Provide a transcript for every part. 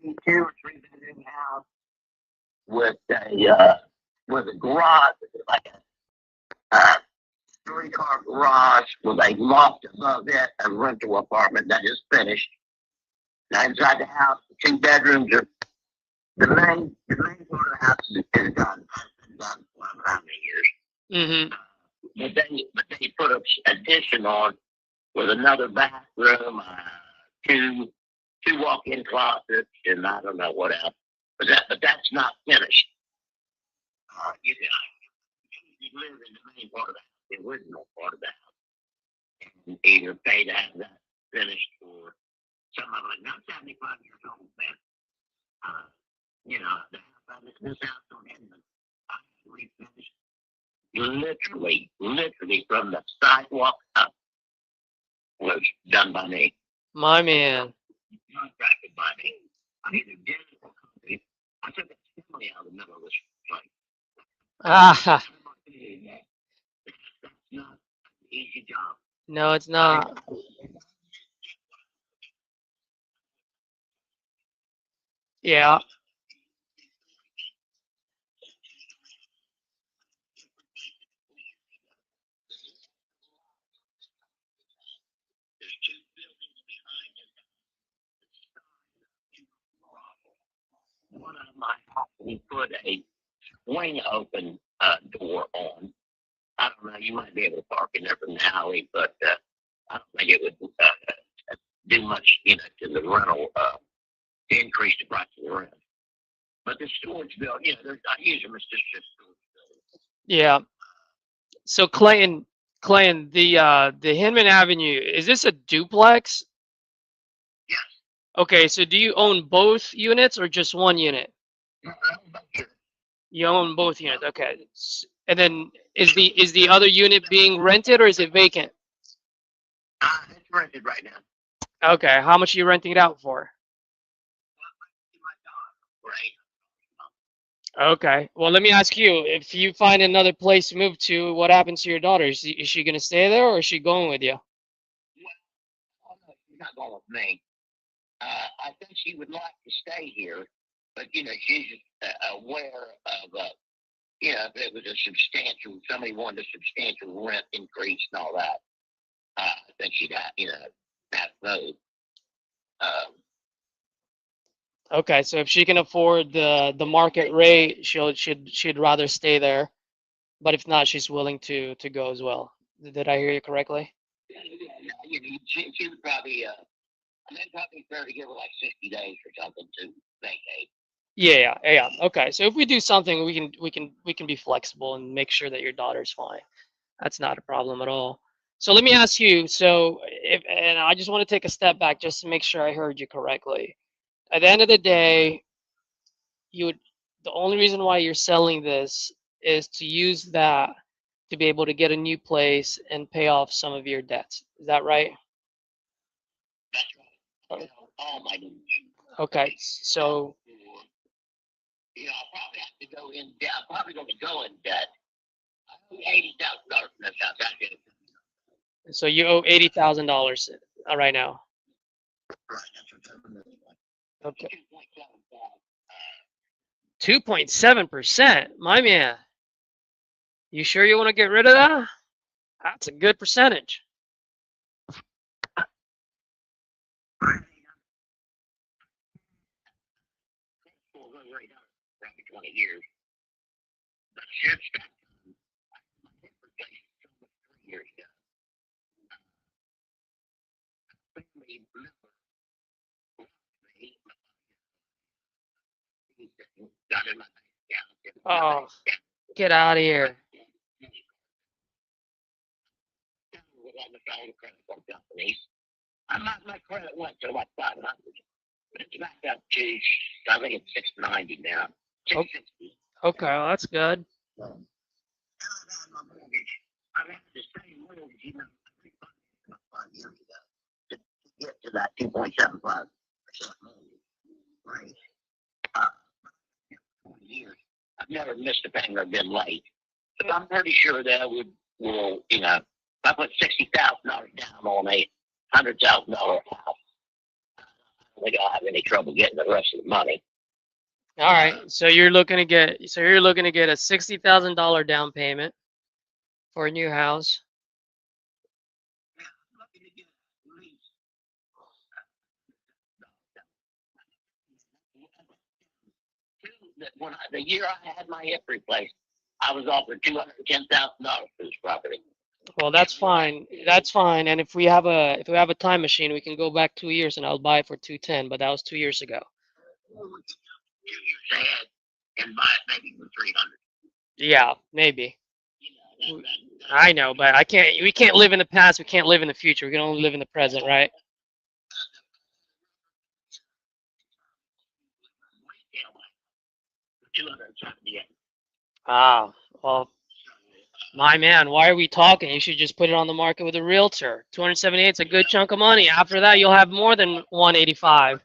two or three bedroom house with a garage, like a 3-car garage with a loft above it, a rental apartment that is finished. Now inside the house, the 2 bedrooms are the main part of the house is done. Has been done for how many years? Mm-hmm. But they put an addition on with another bathroom, two walk-in closets, and I don't know what else. But that's not finished. You live in the main part of the house, the original part of the house, and either pay to have that finished or somebody like I'm 75 years old, man. Uh, this house on Edmond, I refinished literally from the sidewalk up was done by me, My man. contracted by me. I either did it or company. I took a family out of the middle of this place. Ah, That's not an easy job. no, it's I not. Yeah. There's two buildings behind it. One of my house, we put a swing open door on. I don't know. You might be able to park in there from the alley, but I don't think it would do much, to the rental to increase the price of the rent. But the storage building, I use them as just storage buildings. Yeah. So Clayton, the Hinman Avenue, is this a duplex? Yes. Okay, so do you own both units or just one unit? I don't know here. You own both units. Okay. And then is the other unit being rented or is it vacant? It's rented right now. Okay. How much are you renting it out for? Right. Okay. Well, let me ask you, if you find another place to move to, what happens to your daughter? Is she going to stay there or is she going with you? Well, no, she's not going with me. I think she would like to stay here, but she's aware of if it was a substantial, somebody wanted a substantial rent increase and all that. Then she'd have those. Um, Okay, so if she can afford the market rate, she'd rather stay there. But if not, she's willing to go as well. Did I hear you correctly? she would probably, probably fair to give her like 60 days or something to vacate. Yeah, yeah, yeah. Okay, so if we do something, we can be flexible and make sure that your daughter's fine. That's not a problem at all. So let me ask you. So and I just want to take a step back just to make sure I heard you correctly. At the end of the day, you would the only reason why you're selling this is to use that to be able to get a new place and pay off some of your debts. Is that right? That's right. All my needs. Okay, so I'll probably have to go in debt. I'm probably going to go in debt. I owe $80,000 from this house. I get it. you owe $80,000 right now. Right. That's what's over this one. Okay, 2.75. 2.7%. My man, you sure you want to get rid of that? That's a good percentage. We'll go right now. After 20 years. But since that time, my hip replacement was 3 years ago. Family member got in my bank account. Oh, get out of here. With all the credit card companies. My credit went to like 500. But it's back up to, I think it's 690 now. Oh, 660. okay, well, that's good. I've had my mortgage. I've had the same mortgage, 5 years ago to get to that 2.75% rate. Uh, 20 years. I've never missed a payment or been late. So I'm pretty sure that if I put $60,000 down on a $100,000 house, don't think I'll have any trouble getting the rest of the money. All right. So you're looking to get a $60,000 down payment for a new house. When the year I had my hip replaced, I was offered $210,000 for this property. Well, that's fine. That's fine. And if we have a time machine, we can go back 2 years and I'll buy it for 210. But that was 2 years ago. 2 years ahead and buy it maybe for 300. Yeah, maybe. I know, but I can't. We can't live in the past. We can't live in the future. We can only live in the present, right? Ah, well, my man, why are we talking? You should just put it on the market with a realtor. 278 is a good chunk of money. After that, you'll have more than 185.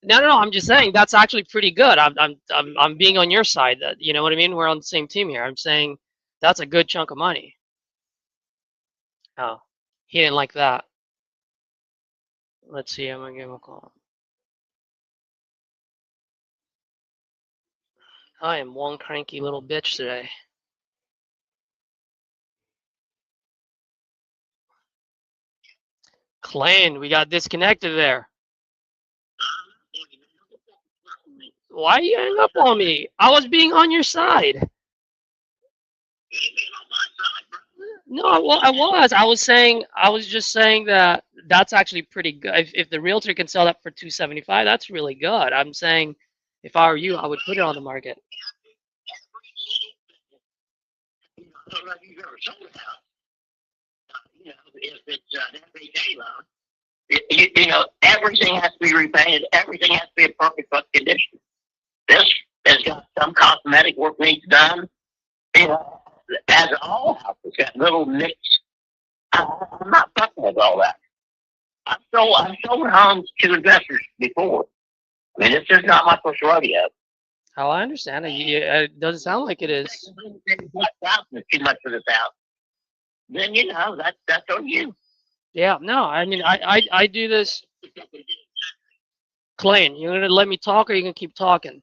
No. I'm just saying that's actually pretty good. I'm being on your side. That you know what I mean. We're on the same team here. I'm saying that's a good chunk of money. Oh, he didn't like that. Let's see. I'm gonna give him a call. I am one cranky little bitch today. Clayton, we got disconnected there. Why are you hang up on me? I was being on your side. No, I was. I was just saying that that's actually pretty good. If the realtor can sell that for 275, that's really good. I'm saying if I were you, I would put it on the market. I don't know if you've ever sold a house. If it's an FHA loan, you know, everything has to be repainted. Everything has to be in perfect condition. This has got some cosmetic work needs done. You know, as all houses got little nicks. I'm not fucking with all that. I've sold homes to investors before. I mean, this is not my first rodeo. Oh, I understand. It doesn't sound like it is. Is too much for this house. Then you know that's on you. Yeah, no, I mean, I do this. Clayton, you're gonna let me talk, or you gonna keep talking?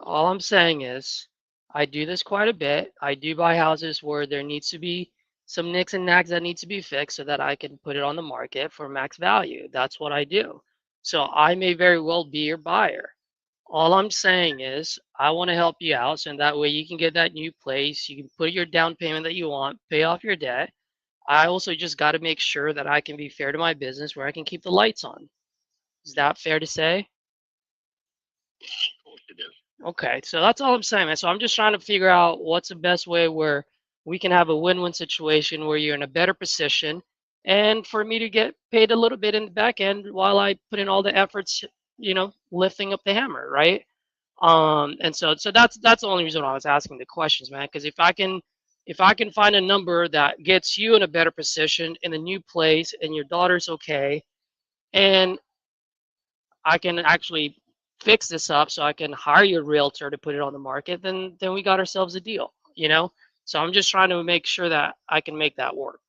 All I'm saying is, I do this quite a bit. I do buy houses where there needs to be some nicks and nags that need to be fixed so that I can put it on the market for max value. That's what I do. So I may very well be your buyer. All I'm saying is I want to help you out so that way you can get that new place. You can put your down payment that you want, pay off your debt. I also just got to make sure that I can be fair to my business where I can keep the lights on. Is that fair to say? Of course it is. Okay, so that's all I'm saying, man. So I'm just trying to figure out what's the best way where we can have a win-win situation where you're in a better position and for me to get paid a little bit in the back end while I put in all the efforts, lifting up the hammer, right? And so that's the only reason why I was asking the questions, man, because if I can find a number that gets you in a better position in a new place and your daughter's okay, and I can actually fix this up so I can hire your realtor to put it on the market, then we got ourselves a deal, So I'm just trying to make sure that I can make that work.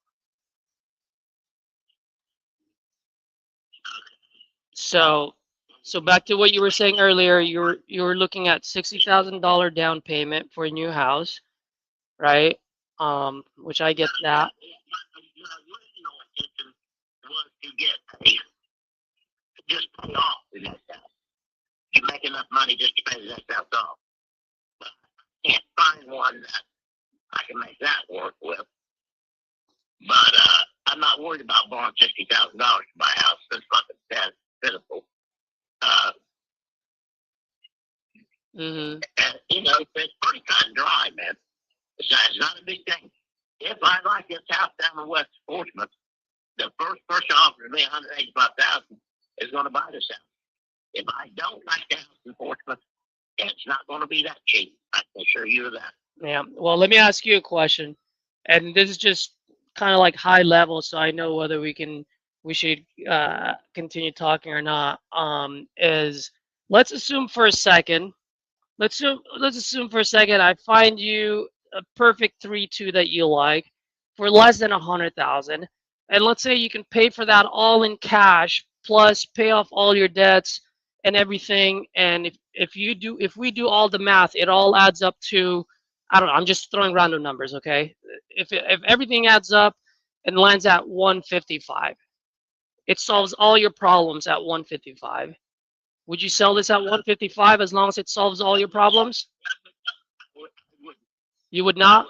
So back to what you were saying earlier, you were looking at $60,000 down payment for a new house, right? Which I get that. My original intention was to just pay off the next house. You make enough money just to pay the next house off. But I can't find one that I can make that work with. But I'm not worried about borrowing $60,000 to buy a house. That's fucking pitiful. And, it's pretty cut and dry, man. It's not a big thing. If I like this house down in West Portsmouth, the first person offers me $185,000 is going to buy this house. If I don't like the house in Portsmouth, it's not going to be that cheap. I can assure you of that. Yeah. Well, let me ask you a question, and this is just kind of like high level, so I know whether we should continue talking or not. Is let's assume for a second. Let's assume for a second I find you a perfect 3-2 that you like for less than 100,000, and let's say you can pay for that all in cash, plus pay off all your debts and everything. And if we do all the math, it all adds up to, I don't know, I'm just throwing random numbers, okay? If everything adds up and lands at 155, it solves all your problems at 155. Would you sell this at 155 as long as it solves all your problems? You would not?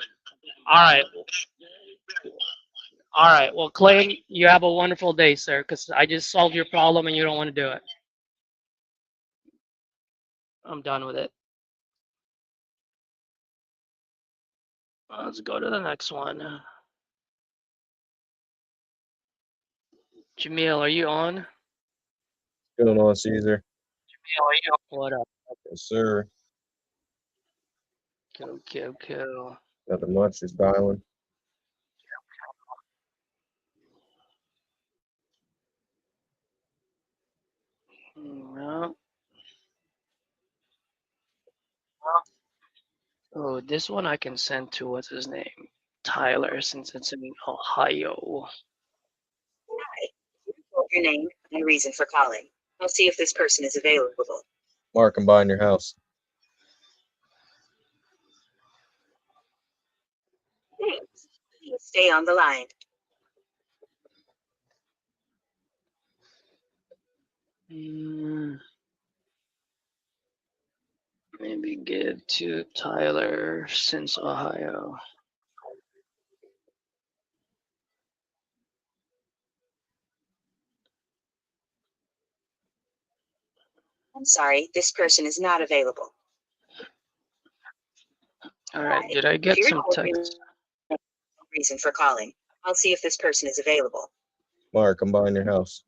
All right. All right. Well, Clay, you have a wonderful day, sir, because I just solved your problem and you don't want to do it. I'm done with it. Let's go to the next one. Jamil, are you on? What's going on, Caesar? Jamil, are you on? What up? Yes, sir. Kill. Nothing much, just dialing. No. Oh, this one I can send to, what's his name? Tyler, since it's in Ohio. Hi. Your name and reason for calling. I'll see if this person is available. Mark, I'm buying your house. Thanks. Please stay on the line. Maybe give to Tyler since Ohio. I'm sorry, this person is not available. All right, did I get some text? Reason for calling. I'll see if this person is available. Mark, I'm buying your house.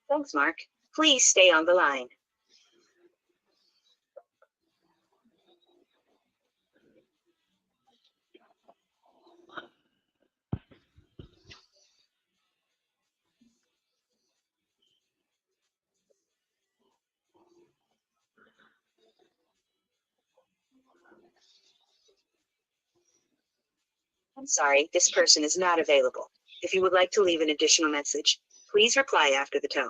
Thanks, Mark. Please stay on the line. I'm sorry, this person is not available. If you would like to leave an additional message, please reply after the tone.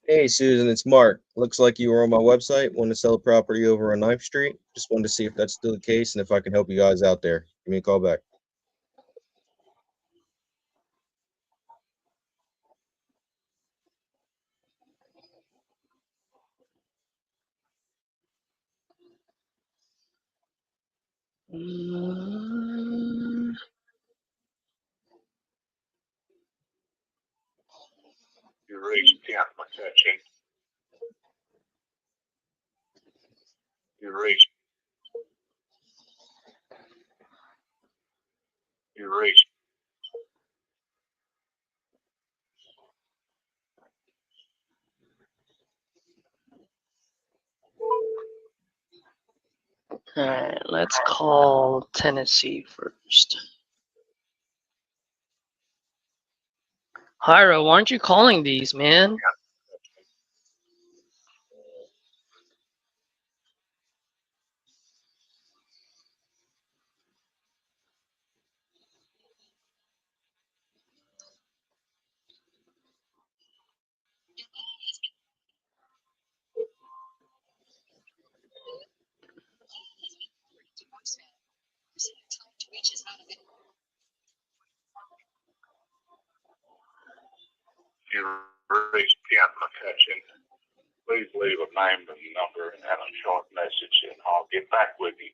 Hey, Susan, it's Mark. Looks like you were on my website, wanting to sell a property over on 9th Street. Just wanted to see if that's still the case and if I can help you guys out there. Give me a call back. You reached Kent McCutcheon. You reached. All right, let's call Tennessee first. Hyra, why aren't you calling these, man? You reached Kent McCutcheon. Please leave a name and number and a short message, and I'll get back with you.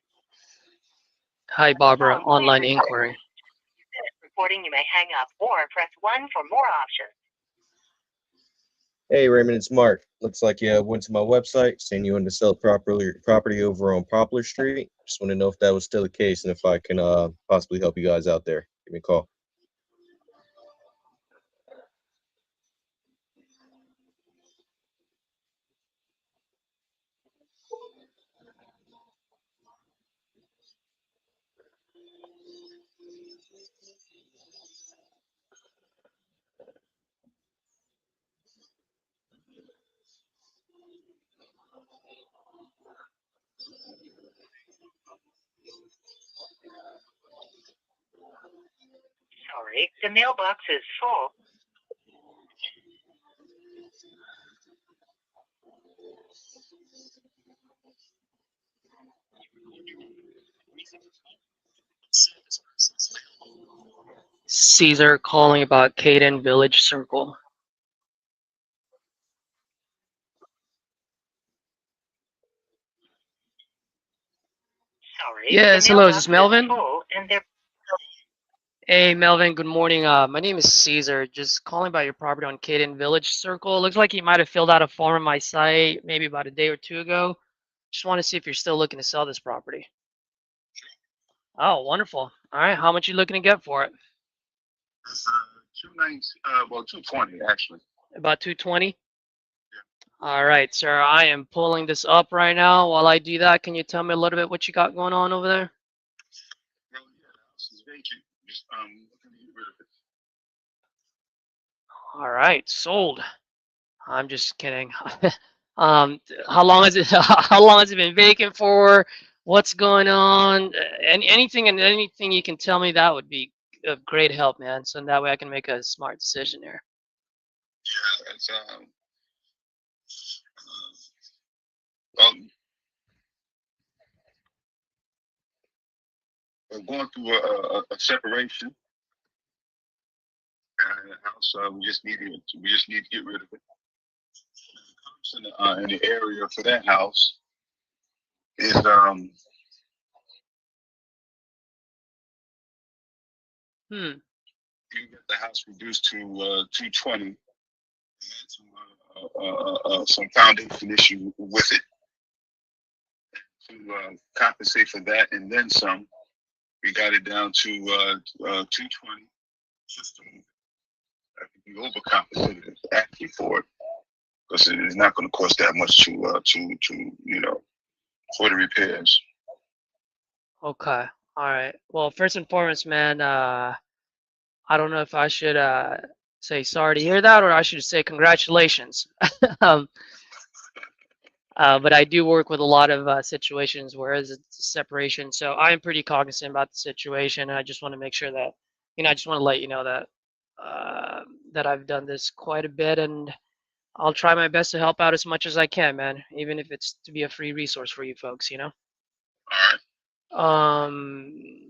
Hi, Barbara, online inquiry. Reporting, you may hang up or press 1 for more options. Hey, Raymond, it's Mark. Looks like you went to my website, saying you wanted to sell property over on Poplar Street. Just want to know if that was still the case and if I can possibly help you guys out there. Give me a call. Sorry, the mailbox is full. Caesar calling about Caden Village Circle. Sorry. Yes, the hello, is mailbox this Melvin? full and there. Hey, Melvin, good morning. My name is Caesar. Just calling about your property on Caden Village Circle. Looks like you might have filled out a form on my site maybe about a day or two ago. Just want to see if you're still looking to sell this property. Oh, wonderful. All right, how much you looking to get for it? It's 220 actually. About 220? All right, sir. I am pulling this up right now. While I do that, can you tell me a little bit what you got going on over there? Well, yeah, the house is vacant. Just looking to get rid of it. All right, sold. I'm just kidding. How long has it how long has it been vacant for? What's going on? Anything and anything you can tell me, that would be of great help, man. So that way I can make a smart decision here. Yeah, it's well, we're going through a separation in the house. We just need to get rid of it. In the area for that house is Hmm. you get the house reduced to 220. And some foundation issue with it to compensate for that, and then some. We got it down to 220. Just to, I think we overcompensated actually for it, because it is not going to cost that much to for the repairs. Okay. All right. Well, first and foremost, man, I don't know if I should say sorry to hear that, or I should say congratulations. um, but I do work with a lot of situations where it's a separation, so I am pretty cognizant about the situation. And I just want to make sure that, I just want to let you know that that I've done this quite a bit, and I'll try my best to help out as much as I can, man. Even if it's to be a free resource for you folks, All right.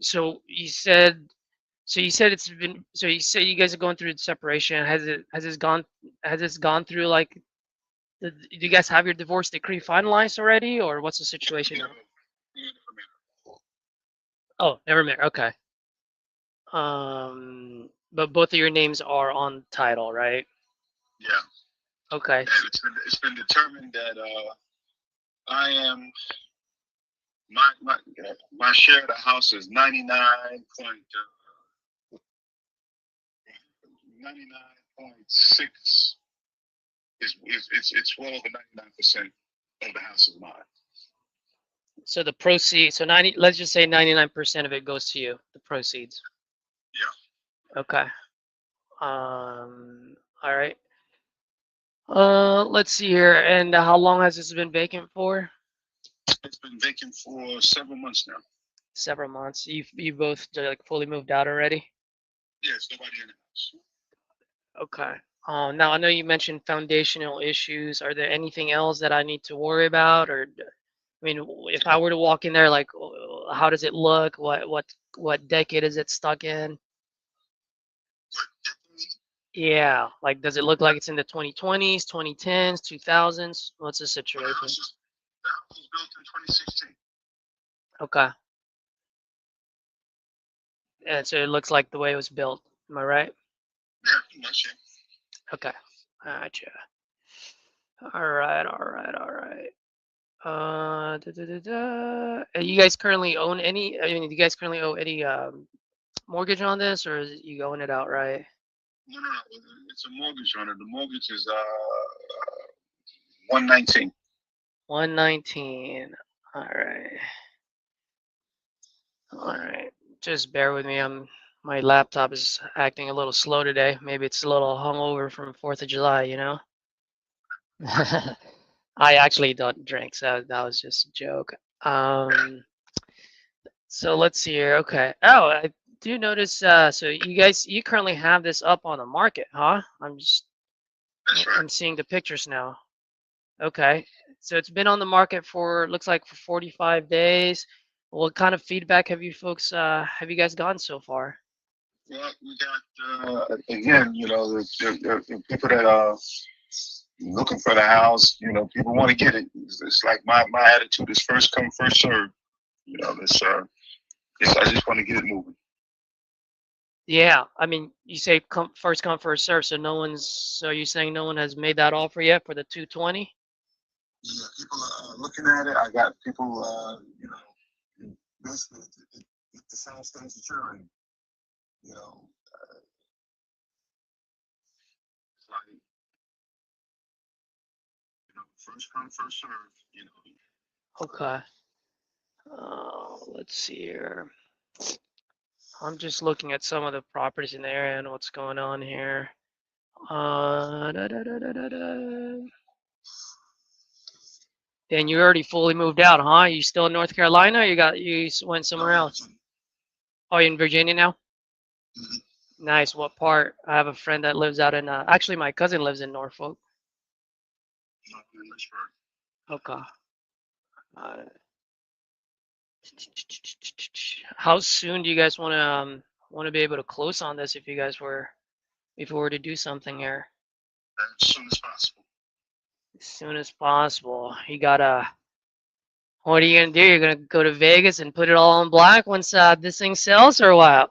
So you said it's been. So you say you guys are going through the separation. Has this gone through like? Do you guys have your divorce decree finalized already, or what's the situation now? Oh, never married. Okay. But both of your names are on title, right? Yeah. Okay. And it's been determined that I am my share of the house is 99.6. It's well over 99% of the house is mine. So the proceeds, so 90, let's just say 99% of it goes to you, the proceeds. Yeah. Okay. All right. Let's see here. And how long has this been vacant for? It's been vacant for several months now. Several months. You both like fully moved out already? Yes, nobody in the house. Okay. Now I know you mentioned foundational issues. Are there anything else that I need to worry about, or I mean, if I were to walk in there, like, how does it look? What decade is it stuck in? Yeah, like, does it look like it's in the 2020s, 2010s, 2000s? What's the The situation? house was built in 2016. Okay. And so it looks like the way it was built. Am I right? Yeah, pretty much. Yeah. Okay. Gotcha. All right, all right, all right. You guys currently own any? I mean, do you guys currently owe any mortgage on this, or is it you own it outright? No. It's a mortgage on it. The mortgage is 119. 119. All right. All right. Just bear with me. My laptop is acting a little slow today. Maybe it's a little hungover from 4th of July, you know? I actually don't drink, so that was just a joke. So let's see here. Okay. Oh, do notice, so you currently have this up on the market, huh? That's right. I'm seeing the pictures now. Okay. So it's been on the market for, looks like for 45 days. What kind of feedback have you guys gotten so far? Well, we got again, the people that are looking for the house. People want to get it. It's like my attitude is first come, first serve. I just want to get it moving. Yeah, I mean, you say first come, first serve, so so you're saying no one has made that offer yet for the 220? Yeah, people are looking at it. I got people, basically the same stage that you're in. It's like, first come, first serve. Okay. Let's see here. I'm just looking at some of the properties in the area and what's going on here. And you already fully moved out, huh? You still in North Carolina, or you went somewhere else? Oh, you're in Virginia now? Mm-hmm. Nice. What part? I have a friend that lives out in, actually my cousin lives in Norfolk. Okay. How soon do you guys want to be able to close on this if you were to do something here? As soon as possible. As soon as possible. What are you gonna do? You're gonna go to Vegas and put it all on black once this thing sells, or what?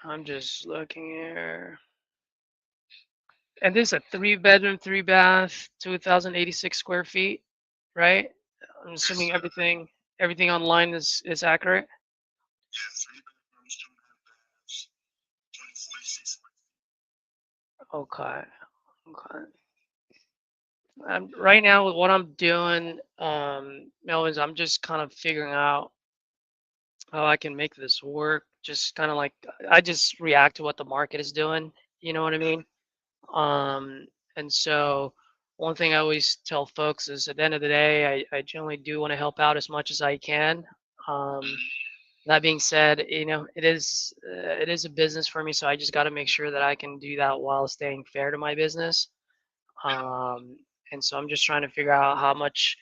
I'm just looking here. And this is a 3-bedroom, 3-bath, 2,086 square feet, right? I'm assuming everything online is accurate. Yeah, 3 bedrooms, 2.5 baths, 2046. Okay. Right now, what I'm doing, Mel, is I'm just kind of figuring out how I can make this work. Just kind of like I just react to what the market is doing. You know what I mean? And so one thing I always tell folks is at the end of the day, I generally do want to help out as much as I can. Um, that being said, it is a business for me, so I just got to make sure that I can do that while staying fair to my business. And so I'm just trying to figure out how much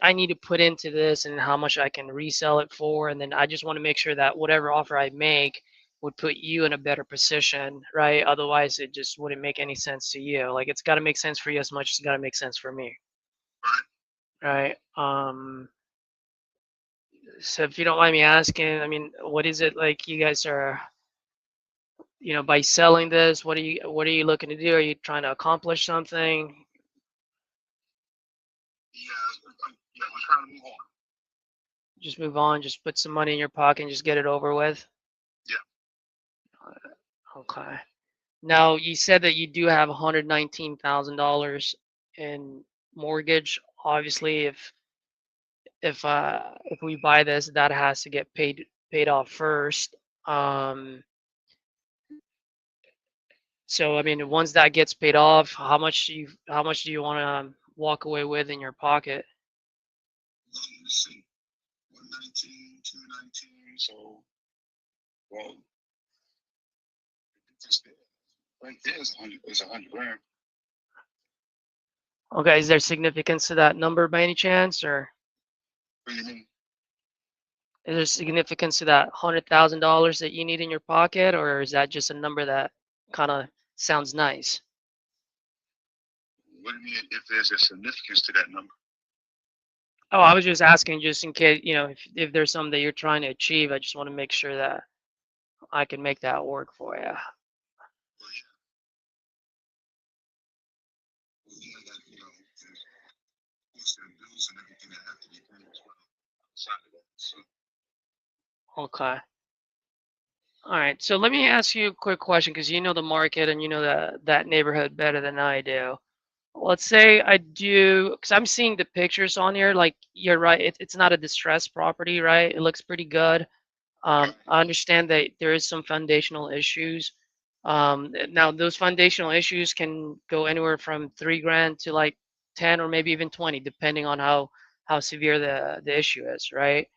I need to put into this and how much I can resell it for. And then I just want to make sure that whatever offer I make would put you in a better position, right? Otherwise, it just wouldn't make any sense to you. Like it's got to make sense for you as much as it's got to make sense for me, right? So if you don't mind me asking, I mean, what is it like you guys are, by selling this, what are you looking to do? Are you trying to accomplish something? Yeah, we're trying to move on. Just move on, just put some money in your pocket and just get it over with? Yeah. Okay. Now, you said that you do have $119,000 in mortgage. Obviously, if we buy this, that has to get paid off first. So I mean, once that gets paid off, how much do you want to walk away with in your pocket? Let's see. 119, 219. So, well, right there is 100 grand. Okay, is there significance to that number by any chance, or What do you mean? is there significance to that $100,000 that you need in your pocket, or is that just a number that kind of sounds nice? What do you mean if there's a significance to that number? Oh, I was just asking, just in case, if there's something that you're trying to achieve, I just want to make sure that I can make that work for you. Well, yeah, that, there's bills and everything that have to be paid as well outside of that. So, Okay. All right. So let me ask you a quick question, because you know the market and you know that neighborhood better than I do. Let's say I do, because I'm seeing the pictures on here. Like you're right, it's not a distressed property, right? It looks pretty good. I understand that there is some foundational issues. Now those foundational issues can go anywhere from 3 grand to like 10 or maybe even 20, depending on how severe the issue is, right?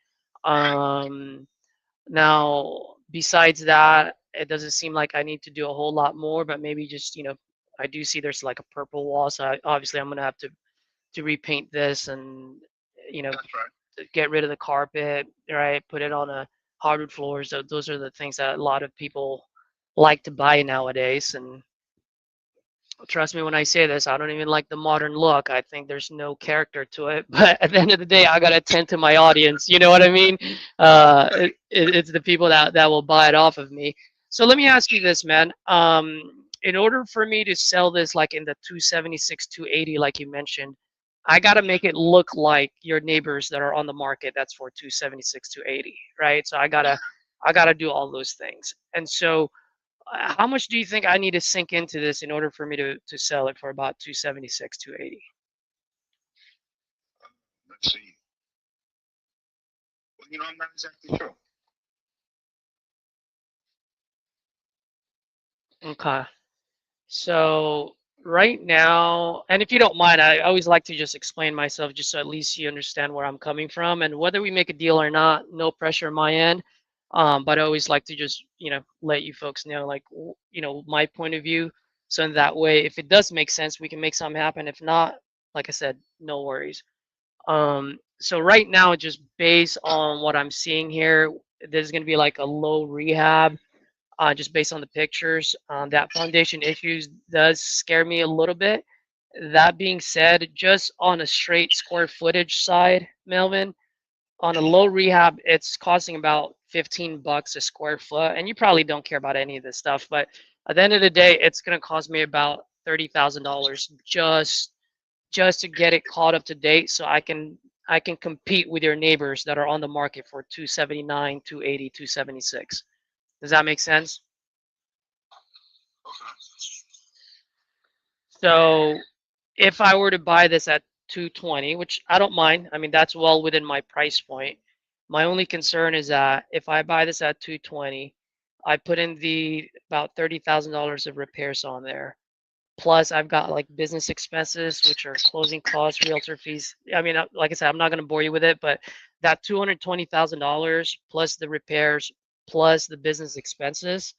Um, Now, besides that, it doesn't seem like I need to do a whole lot more, but maybe just, I do see there's like a purple wall, so obviously I'm gonna have to repaint this and, you know, That's right. get rid of the carpet, right? Put it on a hardwood floors. Those are the things that a lot of people like to buy nowadays. And trust me when I say this, I don't even like the modern look. I think there's no character to it. But at the end of the day, I gotta attend to my audience. You know what I mean? It's the people that will buy it off of me. So let me ask you this, man. In order for me to sell this like in the 276, 280, like you mentioned, I gotta make it look like your neighbors that are on the market. That's for 276, 280, right? So I gotta do all those things. And so how much do you think I need to sink into this in order for me to sell it for about 276, 280? Let's see. Well, I'm not exactly sure. Okay. So right now, and if you don't mind, I always like to just explain myself just so at least you understand where I'm coming from. And whether we make a deal or not, no pressure on my end. But I always like to just, let you folks know, like, my point of view. So in that way, if it does make sense, we can make something happen. If not, like I said, no worries. So right now, just based on what I'm seeing here, there's going to be like a low rehab, just based on the pictures. That foundation issues does scare me a little bit. That being said, just on a straight square footage side, Melvin, on a low rehab, it's costing about $15 a square foot, and you probably don't care about any of this stuff, but at the end of the day, it's going to cost me about $30,000 just to get it caught up to date so I can compete with your neighbors that are on the market for 279, 280, 276. Does that make sense? So if I were to buy this at 220, which I don't mind, I mean that's well within my price point. My only concern is that if I buy this at 220, I put in the about $30,000 of repairs on there. Plus, I've got like business expenses, which are closing costs, realtor fees. I mean, like I said, I'm not going to bore you with it, but that $220,000 plus the repairs plus the business expenses,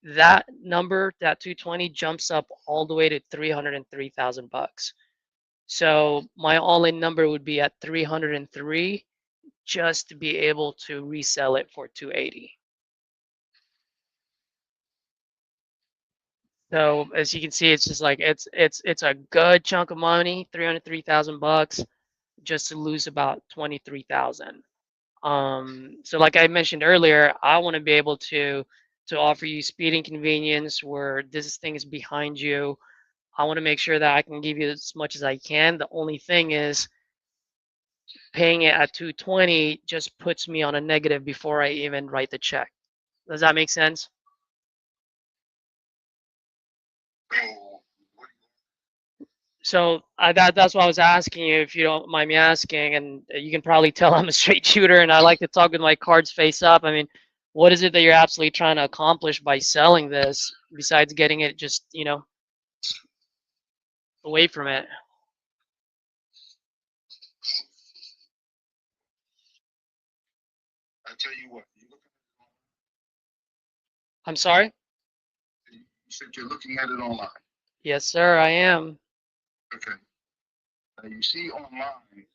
that number, that 220 jumps up all the way to 303,000 bucks. So my all-in number would be at 303 just to be able to resell it for 280. So as you can see, it's just like it's a good chunk of money, 303,000 bucks, just to lose about 23,000. So like I mentioned earlier, I want to be able to offer you speed and convenience where this thing is behind you. I want to make sure that I can give you as much as I can. The only thing is paying it at 220 just puts me on a negative before I even write the check. Does that make sense? So, So that's why I was asking you, if you don't mind me asking, and you can probably tell I'm a straight shooter and I like to talk with my cards face up. I mean, what is it that you're absolutely trying to accomplish by selling this besides getting it just, away from it? I tell you what, I'm sorry? you said you're looking at it online. Yes, sir, I am. Okay. Now you see online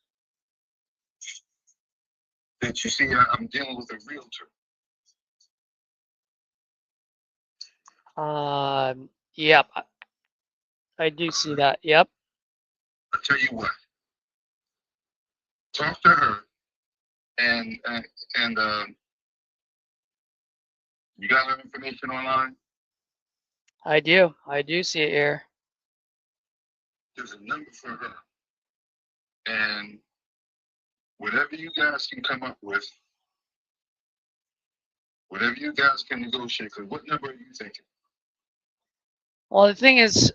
that you see I'm dealing with a realtor. Yep, I do see that. Yep. I tell you what, talk to her and you got her information online. I do. I do see it here. There's a number for her, and whatever you guys can come up with, whatever you guys can negotiate. Because what number are you thinking? Well, the thing is,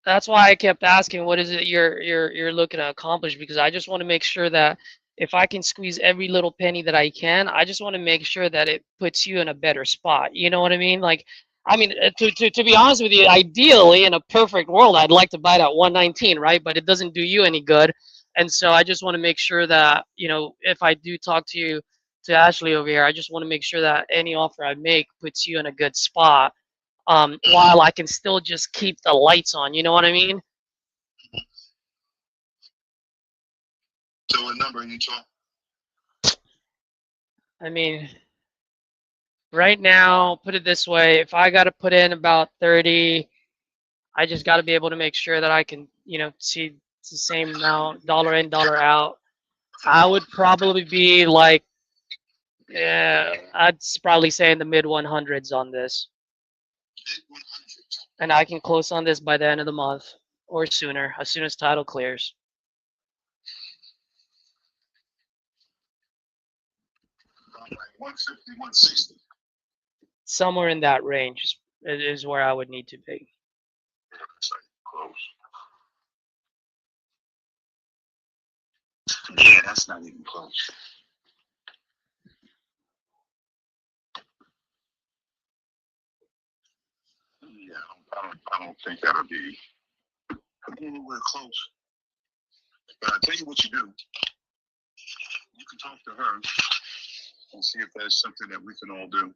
that's why I kept asking, what is it you're looking to accomplish? Because I just want to make sure that if I can squeeze every little penny that I can, I just want to make sure that it puts you in a better spot. You know what I mean? Like, I mean, to be honest with you, ideally in a perfect world, I'd like to buy it at 119, right? But it doesn't do you any good. And so I just want to make sure that, you know, if I do talk to you, to Ashley over here, I just want to make sure that any offer I make puts you in a good spot, while I can still just keep the lights on. You know what I mean? So what number are you talking? I mean, right now, put it this way, if I got to put in about 30, I just got to be able to make sure that I can, you know, see it's the same amount, dollar in, dollar out. I would probably be like, yeah, I'd probably say in the mid 100s on this. And I can close on this by the end of the month or sooner, as soon as title clears. Like 150, 160. Somewhere in that range is where I would need to be. That's like close. Yeah, that's not even close. Yeah, I don't think that'll be anywhere close. But I tell you what you do. You can talk to her and see if there's something that we can all do.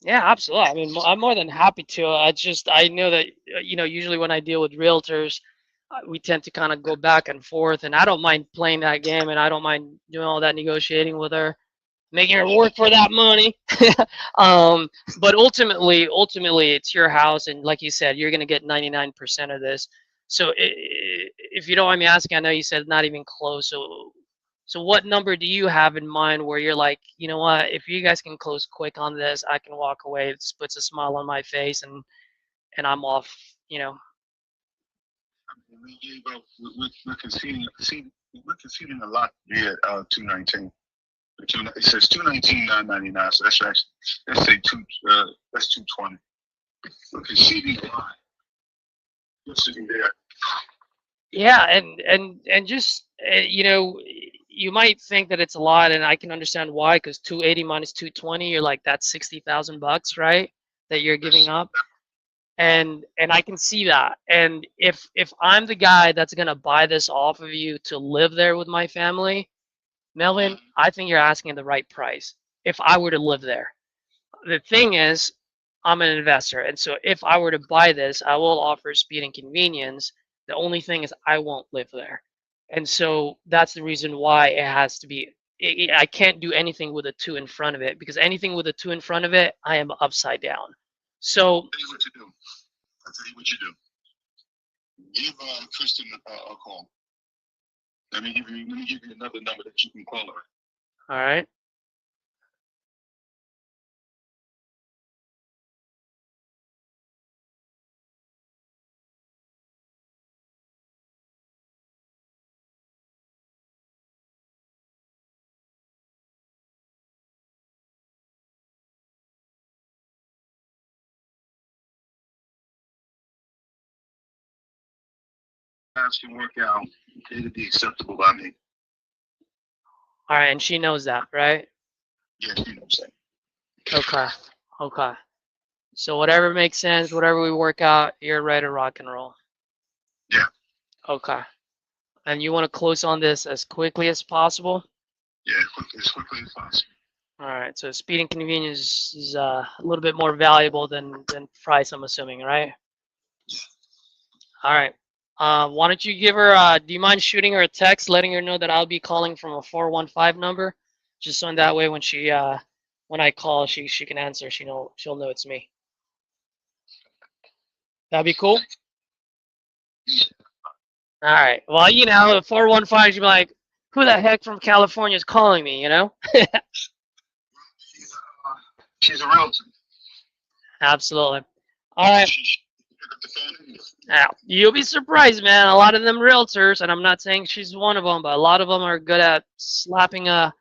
Yeah, absolutely. I mean, I'm more than happy to. I know that, you know, usually when I deal with realtors, we tend to kind of go back and forth, and I don't mind playing that game, and I don't mind doing all that negotiating with her, making her work for that money. But ultimately, it's your house, and like you said, you're going to get 99% of this. So if you don't mind me asking, I know you said not even close. So what number do you have in mind where you're like, you know what, if you guys can close quick on this, I can walk away. It puts a smile on my face, and I'm off, you know. We gave up. We're conceding a lot via 219. It says 219,999. So that's actually, let's say that's 220. We're conceding a lot. We're sitting there. Yeah, and just you know, you might think that it's a lot, and I can understand why, because 280 minus 220, you're like, that's $60,000, right? That you're giving up. And I can see that. And if I'm the guy that's gonna buy this off of you to live there with my family, Melvin, I think you're asking the right price. If I were to live there, the thing is, I'm an investor, and so if I were to buy this, I will offer speed and convenience. The only thing is, I won't live there, and so that's the reason why it has to be. I can't do anything with a 2 in front of it, because anything with a 2 in front of it, I am upside down. So I'll tell you what you do. I'll tell you what you do. Give Kristen a call. Let me give you another number that you can call her. all right. Can work out, it'll be acceptable by me. All right, and she knows that, right? Yes, you know what I'm saying. Okay. Okay. So whatever makes sense, whatever we work out, you're ready to rock and roll. Yeah. Okay. And you want to close on this as quickly as possible? Yeah, as quickly as possible. All right. So speed and convenience is a little bit more valuable than price, I'm assuming, right? All right. Why don't you give her, do you mind shooting her a text, letting her know that I'll be calling from a 415 number? Just so in that way when she, when I call, she can answer. She'll know it's me. That'd be cool? All right. Well, you know, 415, she'd be like, who the heck from California is calling me, you know? She's a realtor. Absolutely. All right. Now, you'll be surprised, man. A lot of them realtors, and I'm not saying she's one of them, but a lot of them are good at slapping a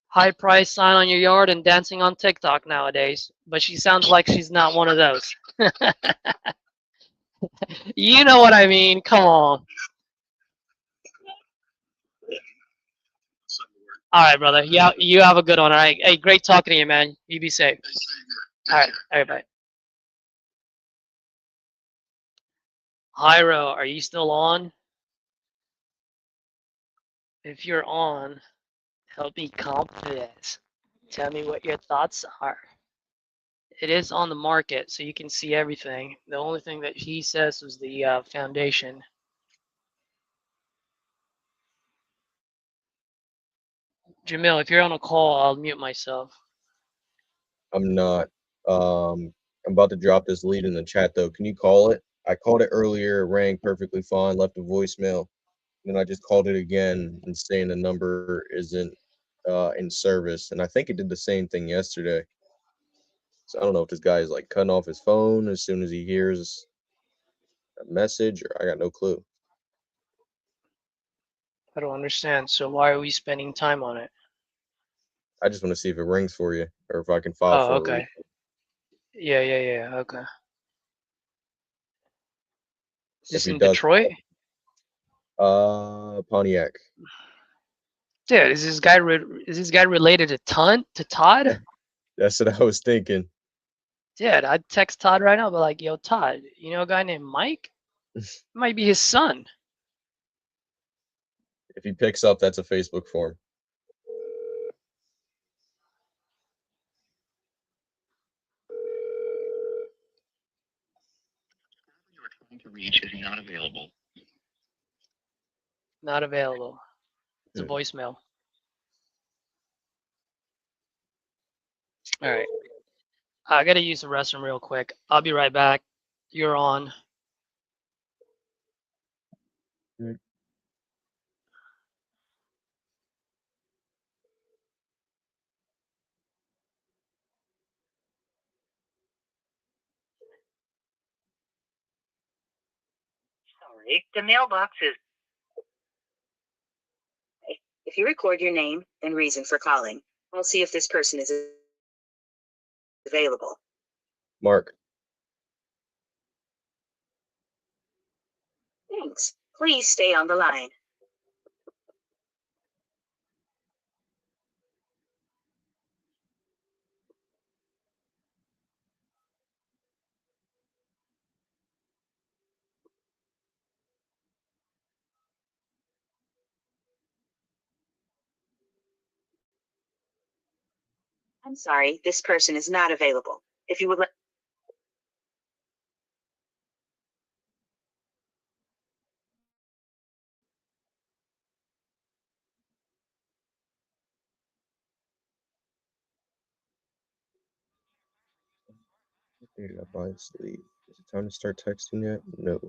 high price sign on your yard and dancing on TikTok nowadays. But she sounds like she's not one of those. You know what I mean? Come on. All right, brother. Yeah, you have a good one. All right. Hey, great talking to you, man. You be safe. They say All that. right. All right. Bye. Hyro, are you still on? If you're on, help me comp this. Tell me what your thoughts are. It is on the market, so you can see everything. The only thing that he says was the foundation. Jamil, if you're on a call, I'll mute myself. I'm not. I'm about to drop this lead in the chat though. Can you call it? I called it earlier, it rang perfectly fine, left a voicemail. Then I just called it again and saying the number isn't in service. And I think it did the same thing yesterday. So I don't know if this guy is like cutting off his phone as soon as he hears a message, or I got no clue. I don't understand. So why are we spending time on it? I just want to see if it rings for you or if I can file Oh, for a okay. Yeah. Okay. Is If this he in does, Detroit? Pontiac. Dude, is this guy related to Todd? That's what I was thinking. Dude, I'd text Todd right now, but like, yo, Todd, you know a guy named Mike? It might be his son. If he picks up, that's a Facebook form. You are trying to reach is not available. Not available. It's a Hmm. voicemail. All right. I gotta use the restroom real quick. I'll be right back. You're on. Sorry, the mailbox is. If you record your name and reason for calling, I'll see if this person is available. Mark. Thanks. Please stay on the line. I'm sorry, this person is not available. If you would like. Did I buy sleep? Is it time to start texting yet? No.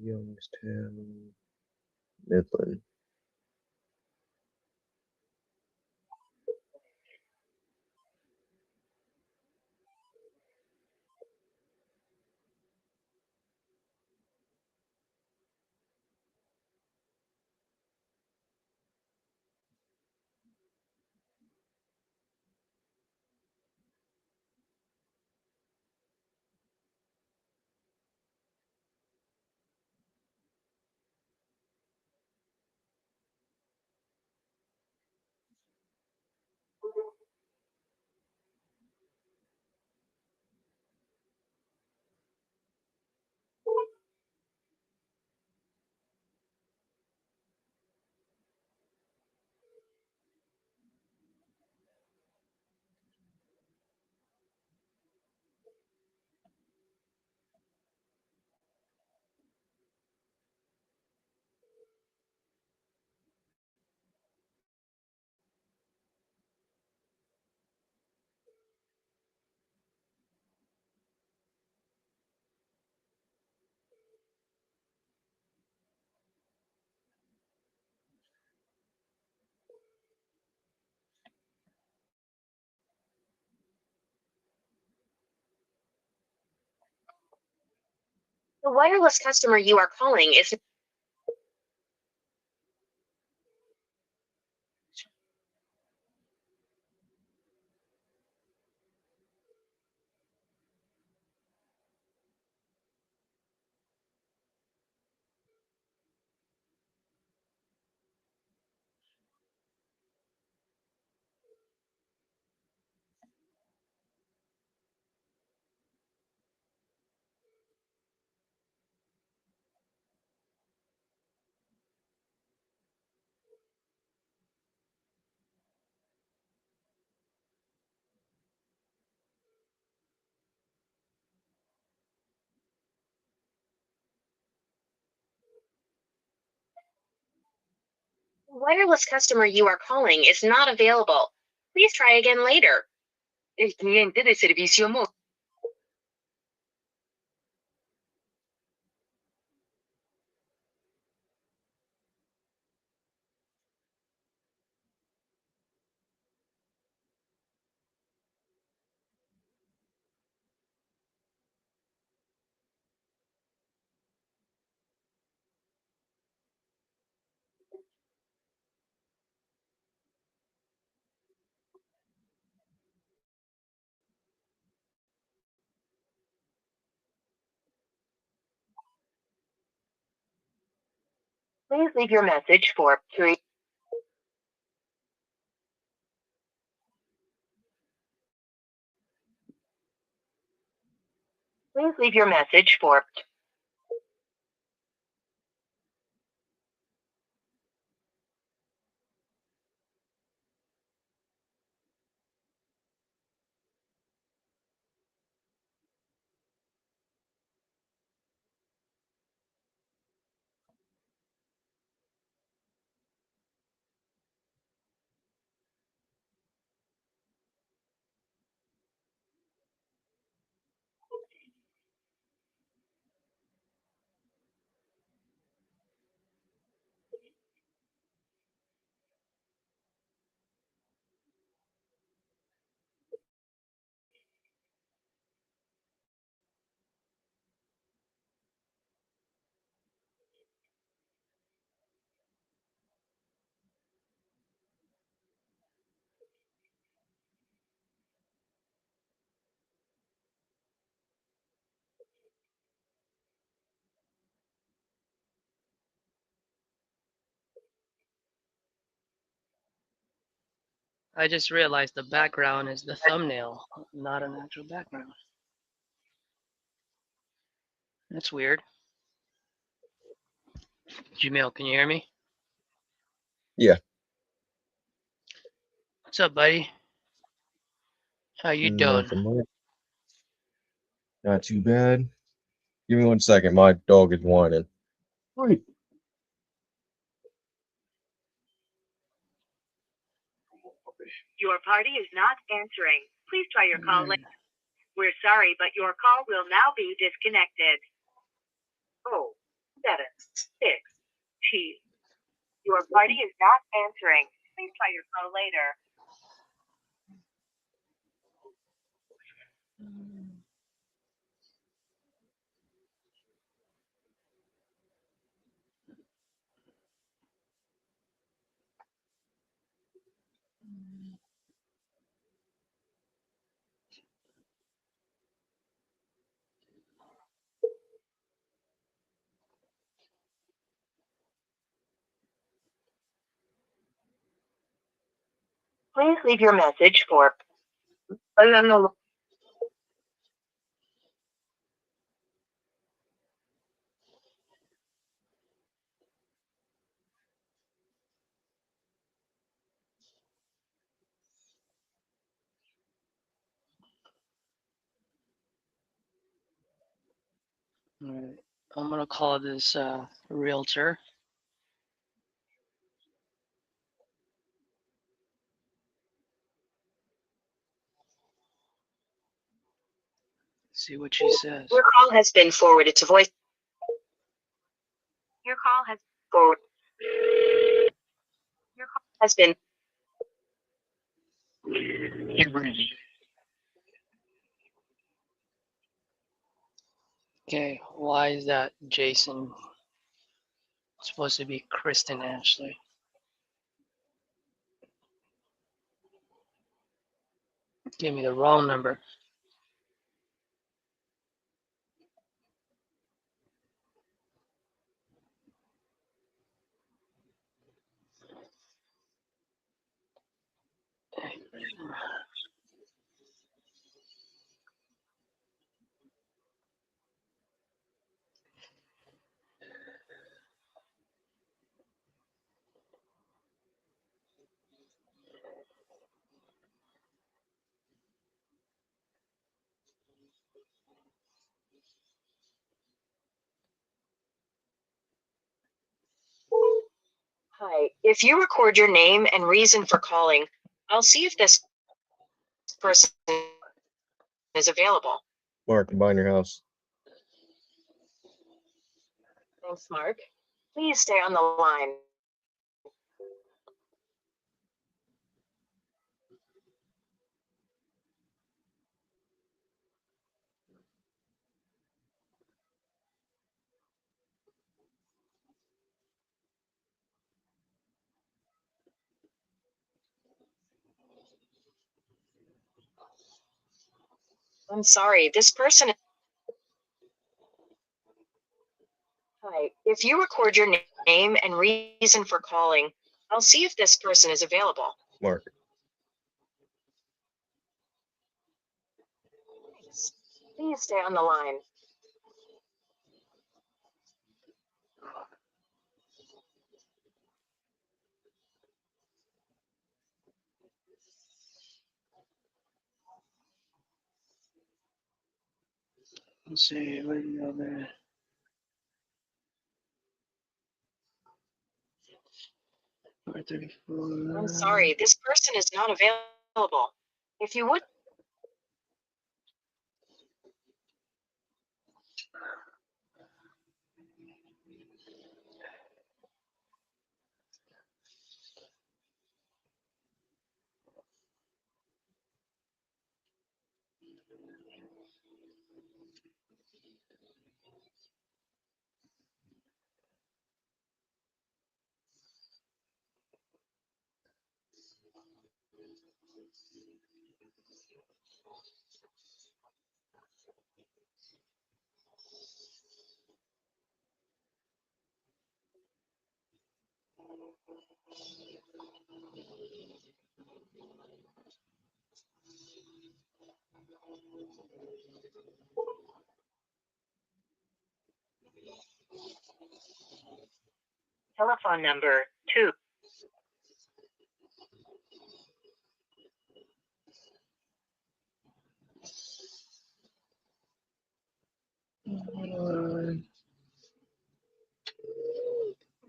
Youngstown, Midland. The wireless customer you are calling is. wireless customer you are calling is not available. Please try again later. El cliente de servicio móvil. Please leave your message for 3. Please leave your message for. I just realized the background is the thumbnail, not an actual background. That's weird. Gmail, can you hear me? Yeah. What's up, buddy? How you doing? Nothing much. Not too bad. Give me 1 second. My dog is whining. Wait. Your party is not answering. Please try your call later. We're sorry, but your call will now be disconnected. 076 T. Your party is not answering. Please try your call later. Please leave your message for. All right. I'm gonna call this realtor. See what she says. Your call has been forwarded to voice. Your call has forwarded. Your call has been. Okay, why is that Jason? It's supposed to be Kristen Ashley. Give me the wrong number. Hi, if you record your name and reason for calling, I'll see if this person is available. Mark, I'm buying your house. Thanks, Mark. Please stay on the line. I'm sorry, this person. Hi, if you record your name and reason for calling, I'll see if this person is available. Mark. Thanks. Please stay on the line. Let's see, what do you know there? I'm sorry, this person is not available. If you would. Telephone number 2.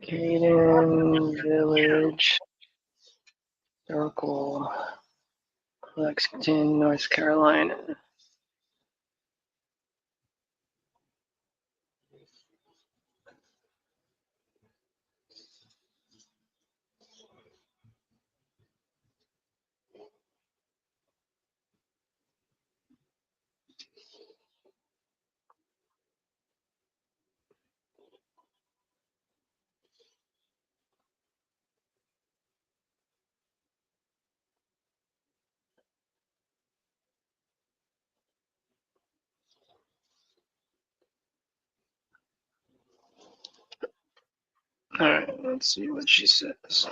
Caden Village, Circle, Lexington, North Carolina. All right, let's see what she says.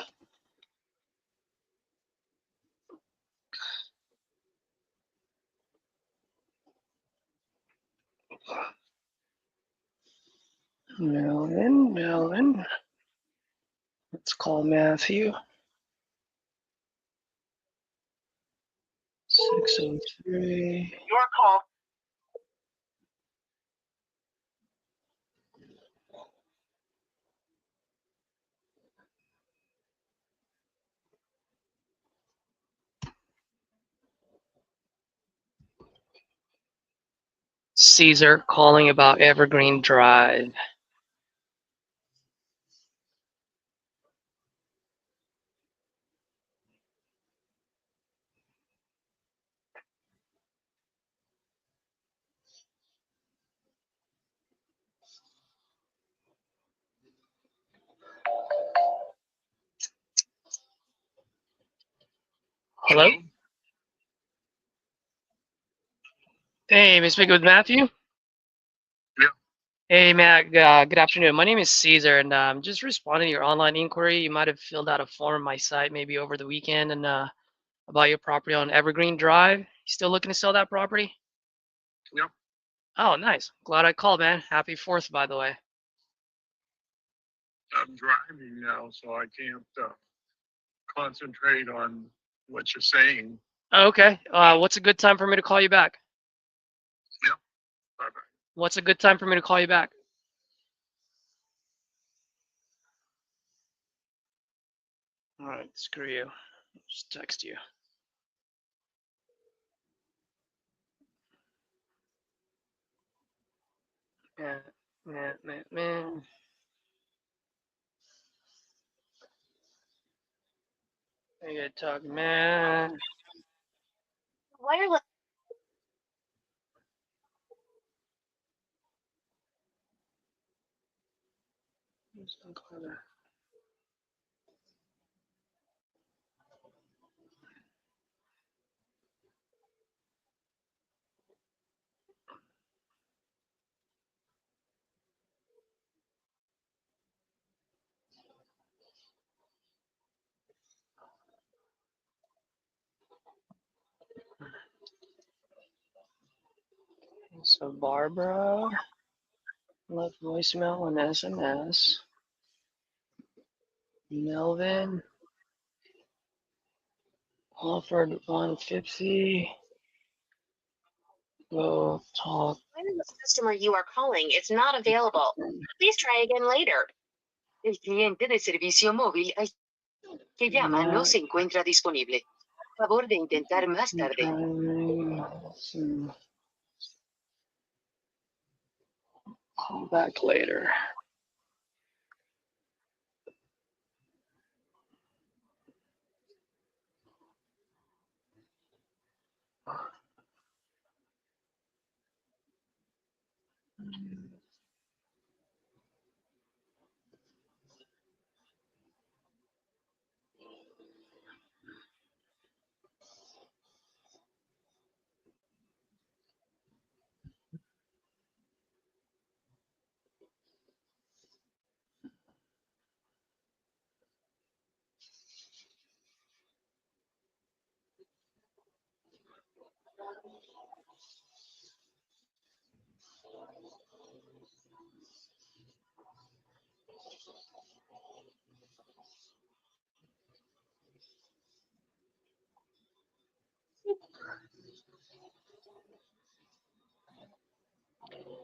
Melvin. Let's call Matthew. 603. Your call. Caesar calling about Evergreen Drive. Hello? Hey, may I speak with Matthew? Yeah. Hey, Matt. Good afternoon. My name is Caesar, and I'm just responding to your online inquiry. You might have filled out a form on my site maybe over the weekend and about your property on Evergreen Drive. You still looking to sell that property? Yep. Oh, nice. Glad I called, man. Happy 4th, by the way. I'm driving now, so I can't concentrate on what you're saying. Okay. What's a good time for me to call you back? Bye-bye. What's a good time for me to call you back? All right, screw you. Just text you. Man. I gotta talk, man. Wireless. So Barbara left voicemail and SMS. Melvin offered 150. Go talk. Wireless customer you are calling is not available. Please try again later. El cliente de servicio móvil que llama no se encuentra disponible. Favor de intentar más tarde. Call back later.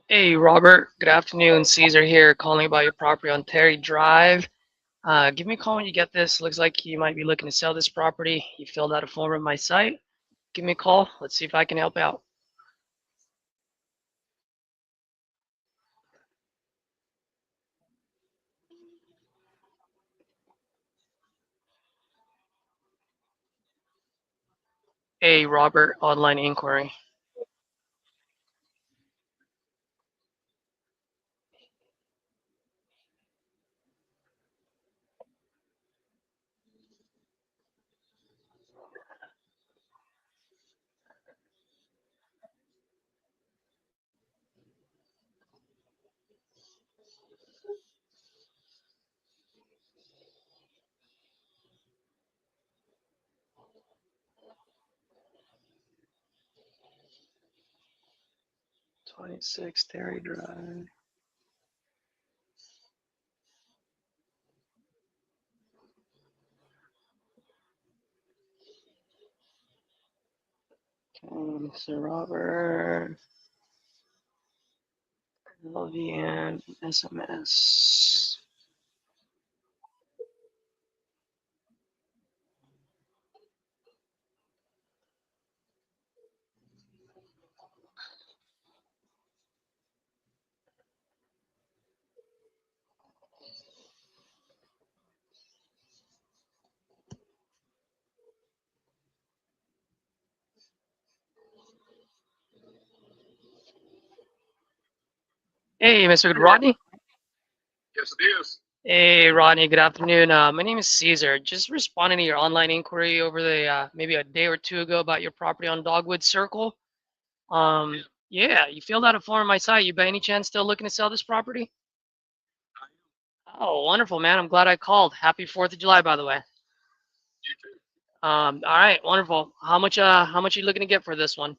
Hey, Robert. Good afternoon. Caesar here, calling about your property on Terry Drive. Give me a call when you get this. Looks like you might be looking to sell this property. You filled out a form on my site. Give me a call. Let's see if I can help out. Hey, Robert. Online inquiry. '26 Terry Drive. Okay, Mr. Robert. LVN SMS. Hey, Mr. Rodney. Yes, it is. Hey, Rodney. Good afternoon. My name is Caesar. Just responding to your online inquiry over the maybe a day or two ago about your property on Dogwood Circle. Yeah, you filled out a form on my site. You by any chance still looking to sell this property? Oh, wonderful, man. I'm glad I called. Happy 4th of July, by the way. You too. All right, wonderful. How much are you looking to get for this one?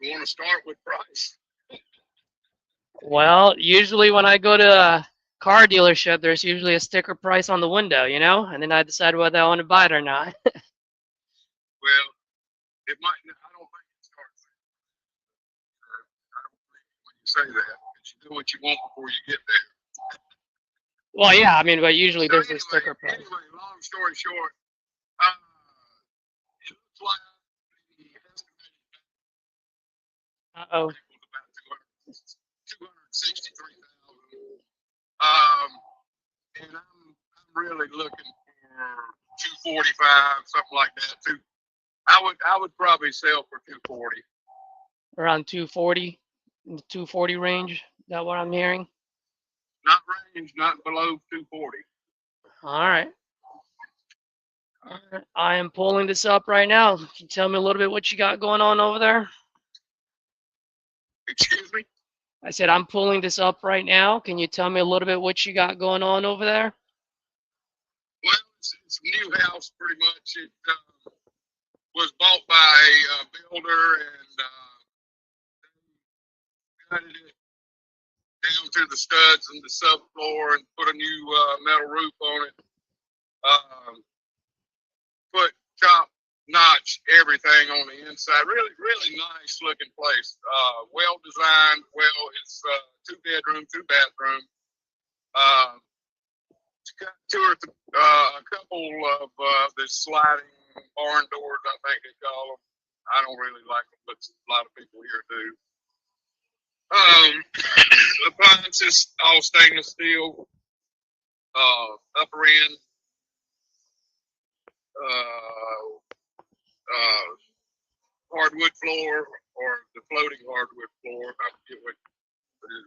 You want to start with price? Well, usually when I go to a car dealership, there's usually a sticker price on the window, you know, and then I decide whether I want to buy it or not. Well, it might. I don't think it starts there. I don't think when you say that, but you do what you want before you get there. Well, yeah, I mean, but usually So there's a anyway, sticker price. anyway, long story short, uh, it looks like the estimated Uh-oh. was about 263,000. And I'm really looking for 245, something like that. I would probably sell for 240. Around 240, in the 240 range. Is that what I'm hearing? Not range, not below 240. All right. All right. I am pulling this up right now. Can you tell me a little bit what you got going on over there? Excuse me? I said I'm pulling this up right now. Can you tell me a little bit what you got going on over there? Well, it's a new house pretty much. It was bought by a builder and gutted it down to the studs and the subfloor and put a new metal roof on it. Put top notch everything on the inside. Really, really nice looking place. Well designed. Well, it's 2 bedroom, 2 bathroom. It's got a couple of the sliding barn doors, I think they call them. I don't really like them, but a lot of people here do. Appliances, all stainless steel. Upper end. Hardwood floor or the floating hardwood floor. I forget what it is,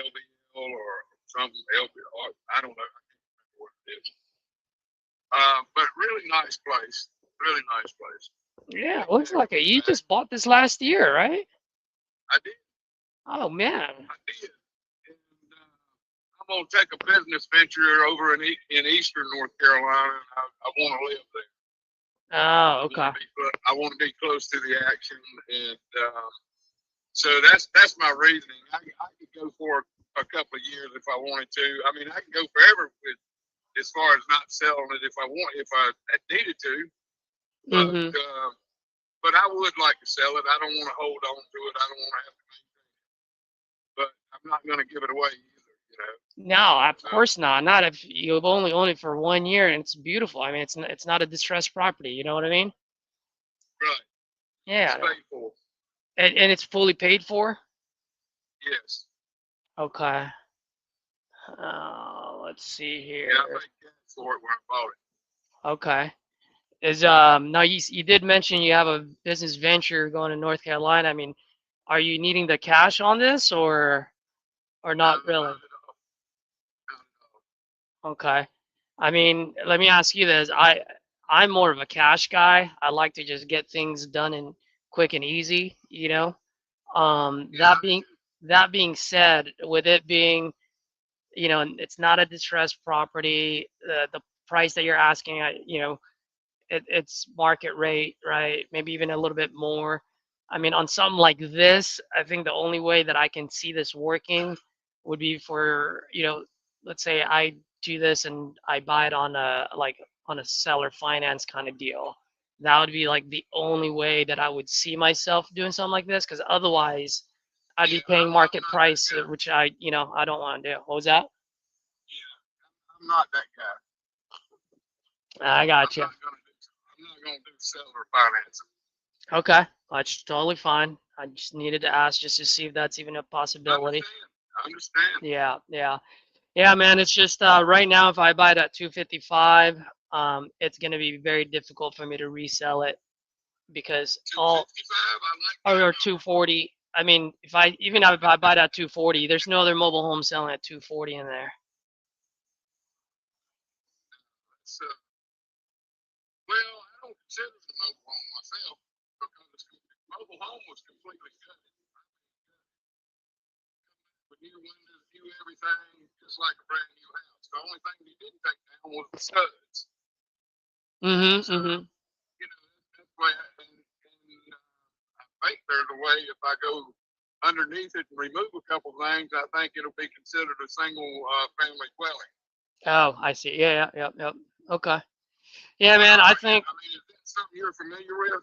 LVL or something. LVL. I don't know. I can't remember what it is. But really nice place. Really nice place. Yeah, looks like it. You just bought this last year, right? I did. Oh man. I did. And I'm gonna take a business venture over in eastern North Carolina. And I want to live there. Oh, okay. I want to be close to the action, and so that's my reasoning. I could go for a couple of years if I wanted to. I mean, I can go forever with as far as not selling it if I needed to. But Mhm. but I would like to sell it. I don't want to hold on to it. I don't want to have to maintain it. But I'm not going to give it away either. You know. No, of course not. Not if you've only owned it for 1 year and it's beautiful. I mean, it's not a distressed property. You know what I mean? Right. Yeah. It's paid for. And it's fully paid for? Yes. Okay. Let's see here. Yeah, I paid cash for it when I bought it. Okay. Is now you did mention you have a business venture going to North Carolina. I mean, are you needing the cash on this or not really? Not at all. Not at all. Okay. I mean, let me ask you this. I'm more of a cash guy. I like to just get things done and quick and easy, you know. Yeah, That being said, with it being, you know, it's not a distressed property, the price that you're asking, you know, it's market rate, right? Maybe even a little bit more. I mean, on something like this, I think the only way that I can see this working would be for, you know, let's say I do this and I buy it on a seller finance kind of deal. That would be like the only way that I would see myself doing something like this, because otherwise I'd be paying market price, which you know, I don't want to do. What was that? I'm not that guy. I got you. I'm not gonna do seller financing. Okay, that's totally fine. I just needed to ask just to see if that's even a possibility. I understand. Yeah, man. It's just right now, if I buy it at 255, it's gonna be very difficult for me to resell it because 255, I like or 240. I mean, if I buy it at 240, there's no other mobile home selling at 240 in there. So, well, I don't consider it a mobile home myself because mobile home was completely gutted. With new windows, new everything, just like a brand new house. The only thing they didn't take down was the studs. You know, that's why, and I think there's a way if I go underneath it and remove a couple things, I think it'll be considered a single family dwelling. Oh, I see. Yeah. Okay. Yeah, man. I think I mean, is that something you're familiar with?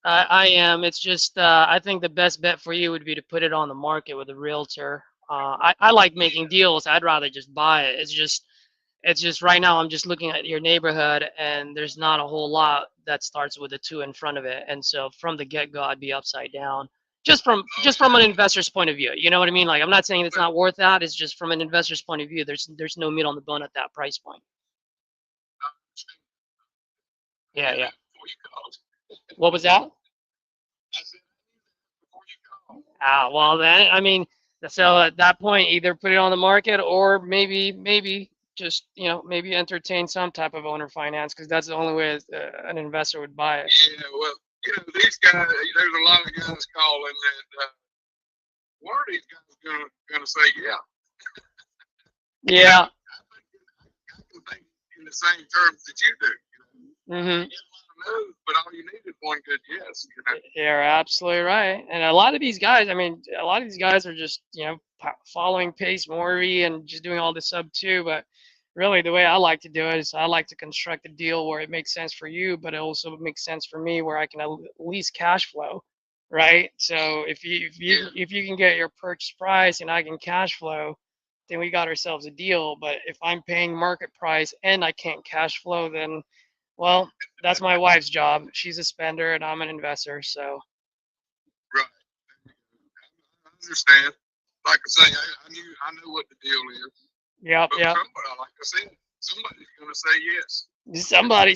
I am. It's just I think the best bet for you would be to put it on the market with a realtor. I like making deals. I'd rather just buy it. It's just right now I'm just looking at your neighborhood and there's not a whole lot that starts with a 2 in front of it. And so from the get-go, I'd be upside down. Just from an investor's point of view. You know what I mean? Like I'm not saying it's not worth that. It's just from an investor's point of view, there's no meat on the bone at that price point. Yeah, yeah. Before you called. What was that? I said before you called. Well then, I mean, so at that point, either put it on the market or maybe just, maybe entertain some type of owner finance because that's the only way an investor would buy it. Yeah, well, these guys, there's a lot of guys calling, and one of these guys gonna say, yeah. Yeah. I can think in the same terms that you do. Mm-hmm. You get a lot of no's, but all you need is one good yes. You're absolutely right. And a lot of these guys, I mean, a lot of these guys are just, following Pace Morby and just doing all this sub too. But really, the way I like to do it is I like to construct a deal where it makes sense for you, but it also makes sense for me where I can at least cash flow, right? So if you can get your purchase price and I can cash flow, then we got ourselves a deal. But if I'm paying market price and I can't cash flow, then well, that's my wife's job. She's a spender and I'm an investor. So Right. I understand. Like I say, I knew what the deal is. yep, But yep. somebody, like I said, somebody's gonna say yes.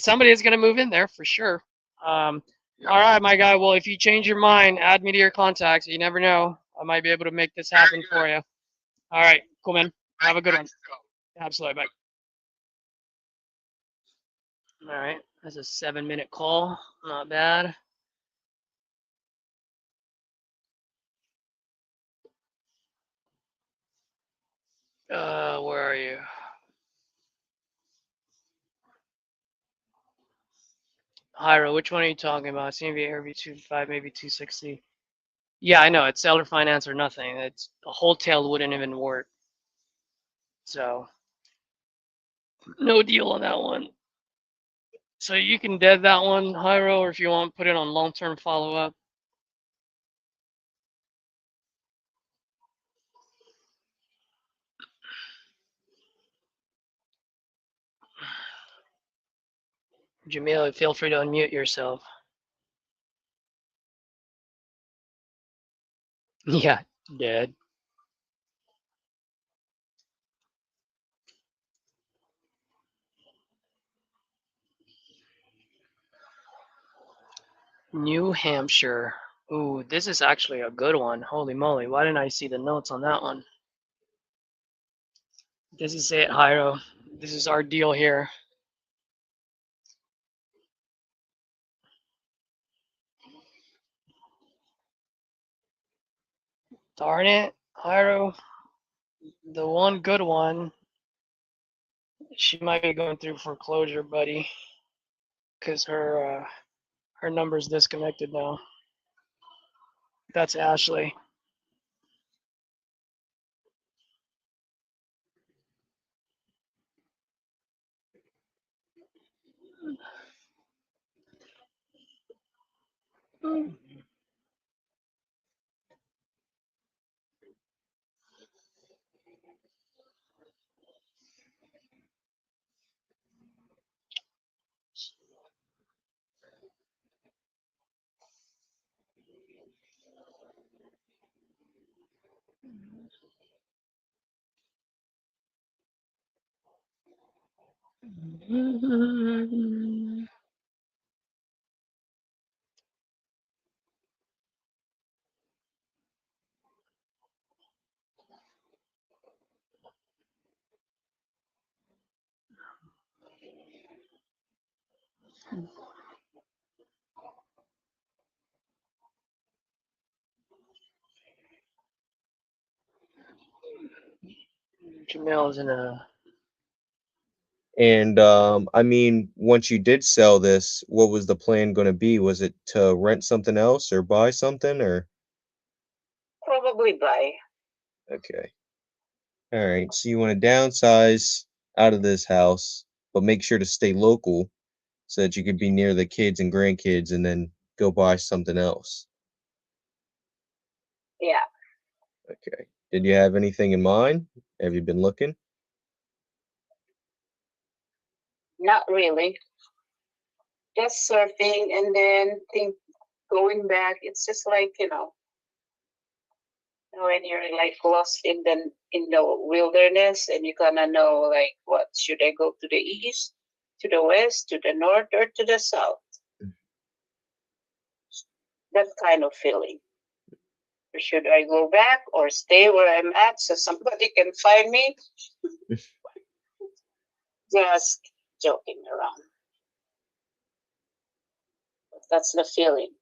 Somebody is gonna move in there for sure. All right, my guy. Well, if you change your mind, add me to your contacts. You never know. I might be able to make this happen for you. All right, cool, man. Have a good one. Absolutely, bye. All right, that's a 7-minute call. Not bad. Where are you? Hyro, which one are you talking about? It's gonna be RV25, maybe 260. Yeah, I know. It's seller finance or nothing. It's a wholesale wouldn't even work. So no deal on that one. So you can dead that one, Hyro, or if you want, put it on long-term follow-up. Jamil, feel free to unmute yourself. Yeah, dead. New Hampshire. Ooh, this is actually a good one. Holy moly, why didn't I see the notes on that one? This is it, Hyro. This is our deal here. Darn it, Hyro. The one good one. She might be going through foreclosure, buddy. Because her number's disconnected now. That's Ashley. Jamil's in a. And I mean, once you did sell this, what was the plan going to be? Was it to rent something else or buy something or? Probably buy. Okay. All right. So you want to downsize out of this house, but make sure to stay local so that you could be near the kids and grandkids and then go buy something else. Yeah. Okay. Did you have anything in mind? Have you been looking? Not really. Just surfing and then think going back. It's just like, when you're like lost in the wilderness and you kind of know like what should I go to the east, to the west, to the north, or to the south? That kind of feeling. Or should I go back or stay where I'm at so somebody can find me? Just joking around. But that's the feeling.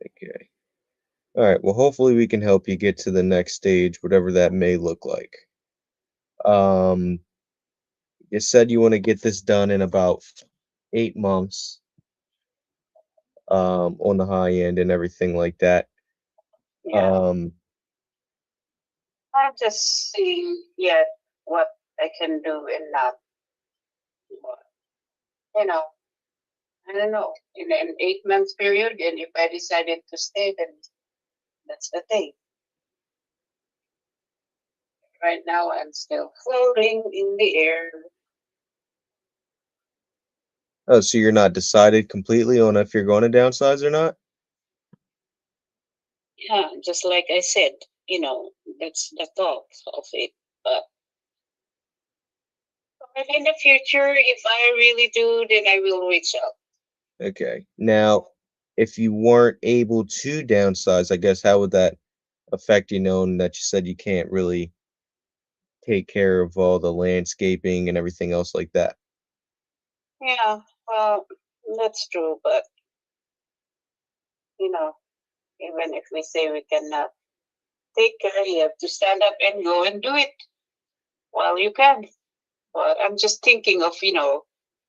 Okay. All right. Well, hopefully we can help you get to the next stage, whatever that may look like. You said you want to get this done in about 8 months, on the high end and everything like that. Yeah. Um, I'm just seeing yet what I can do and not. But, I don't know. In an 8 month period, and if I decided to stay, then that's the thing. Right now, I'm still floating in the air. oh, so you're not decided completely on if you're going to downsize or not? Yeah, just like I said, that's the thought of it. But in the future, if I really do, then I will reach out. Okay. Now, if you weren't able to downsize, I guess how would that affect you knowing that you said you can't really take care of all the landscaping and everything else like that? Yeah, well, that's true. But, even if we say we cannot take care, you have to stand up and go and do it while you can. But I'm just thinking of,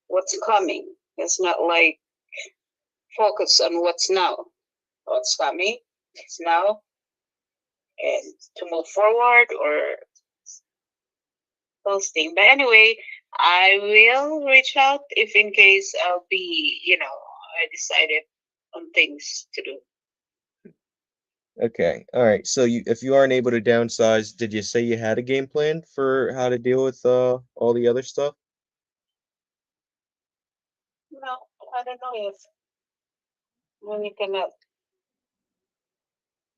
what's coming. It's not like focus on what's now. What's coming, it's now, and to move forward or posting. But anyway, I will reach out if in case I'll be, I decided on things to do. Okay. All right. So if you aren't able to downsize, did you say you had a game plan for how to deal with all the other stuff? No, I don't know if we cannot.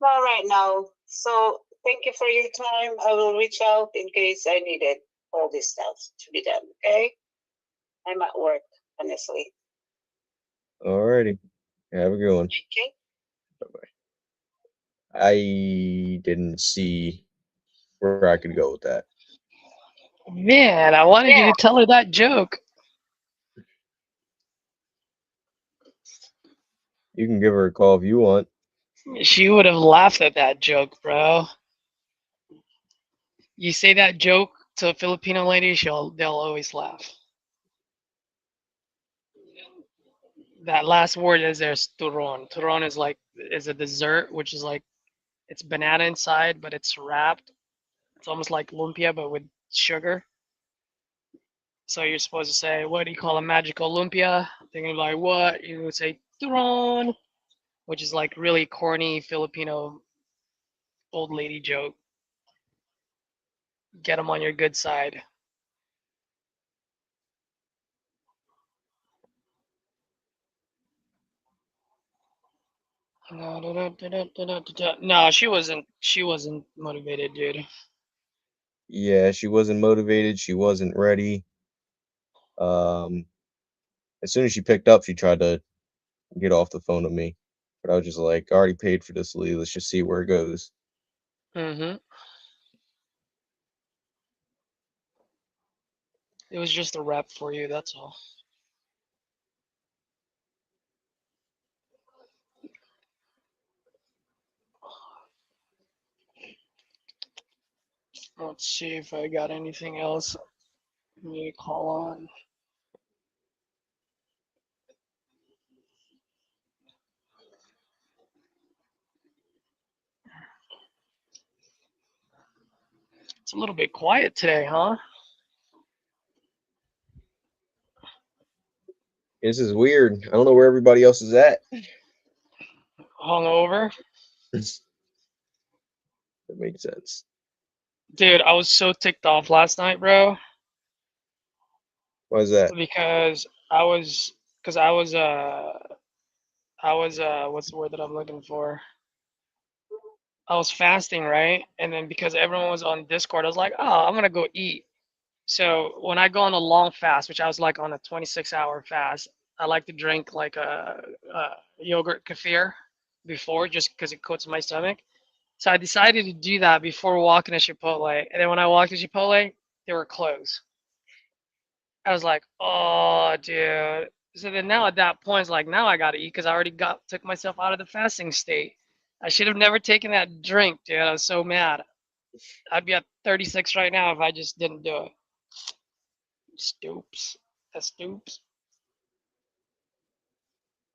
Not right now. So thank you for your time. I will reach out in case I needed all this stuff to be done. Okay. I'm at work, honestly. All righty. Have a good one. Okay. I didn't see where I could go with that. Man, I wanted you to tell her that joke. You can give her a call if you want. She would have laughed at that joke, bro. You say that joke to a Filipino lady, they'll always laugh. That last word is there's turon. Turon is a dessert, which is like it's banana inside, but it's wrapped. It's almost like lumpia, but with sugar. So you're supposed to say, what do you call a magical lumpia? Thinking like, what? You would say turon, which is like really corny Filipino old lady joke. Get them on your good side. No, she wasn't. She wasn't motivated, dude. Yeah, she wasn't motivated. She wasn't ready. As soon as she picked up, she tried to get off the phone with me. But I was just like, I already paid for this leave. Let's just see where it goes. Mm-hmm. It was just a rep for you, that's all. Let's see if I got anything else. Let me call on. It's a little bit quiet today, huh? This is weird. I don't know where everybody else is at. Hungover. That makes sense. Dude, I was so ticked off last night, bro, Why is that? because what's the word that I'm looking for? I was fasting, right? And then because everyone was on Discord, I was like, oh, I'm gonna go eat. So when I go on a long fast, which I was like on a 26-hour fast, I like to drink like a yogurt kefir before, just because it coats my stomach. So I decided to do that before walking to Chipotle. And then when I walked to Chipotle, they were closed. I was like, oh, dude. So then now at that point, it's like, now I gotta eat because I already took myself out of the fasting state. I should have never taken that drink, dude. I was so mad. I'd be at 36 right now if I just didn't do it. Stoops. That stoops.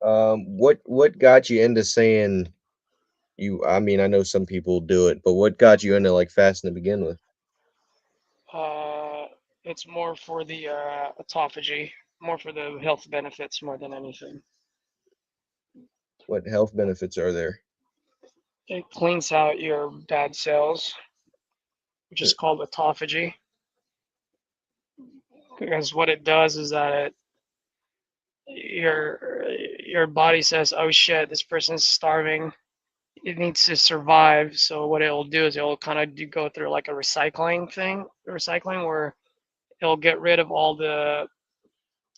What got you into saying you? I mean, I know some people do it, but what got you into like fasting to begin with? It's more for the autophagy, more for the health benefits more than anything. What health benefits are there? It cleans out your bad cells, which is called autophagy. Because what it does is that your body says, "Oh shit, this person's starving. It needs to survive." So what it'll do is it'll kind of go through like a recycling where it'll get rid of all the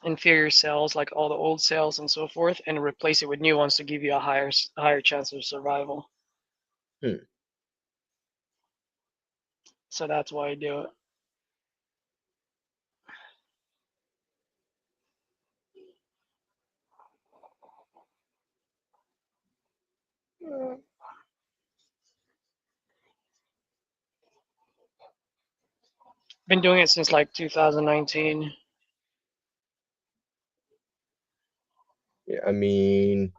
inferior cells, like all the old cells and so forth, and replace it with new ones to give you a higher chance of survival. Hmm. So that's why I do it. Been doing it since like 2019. Yeah, I mean,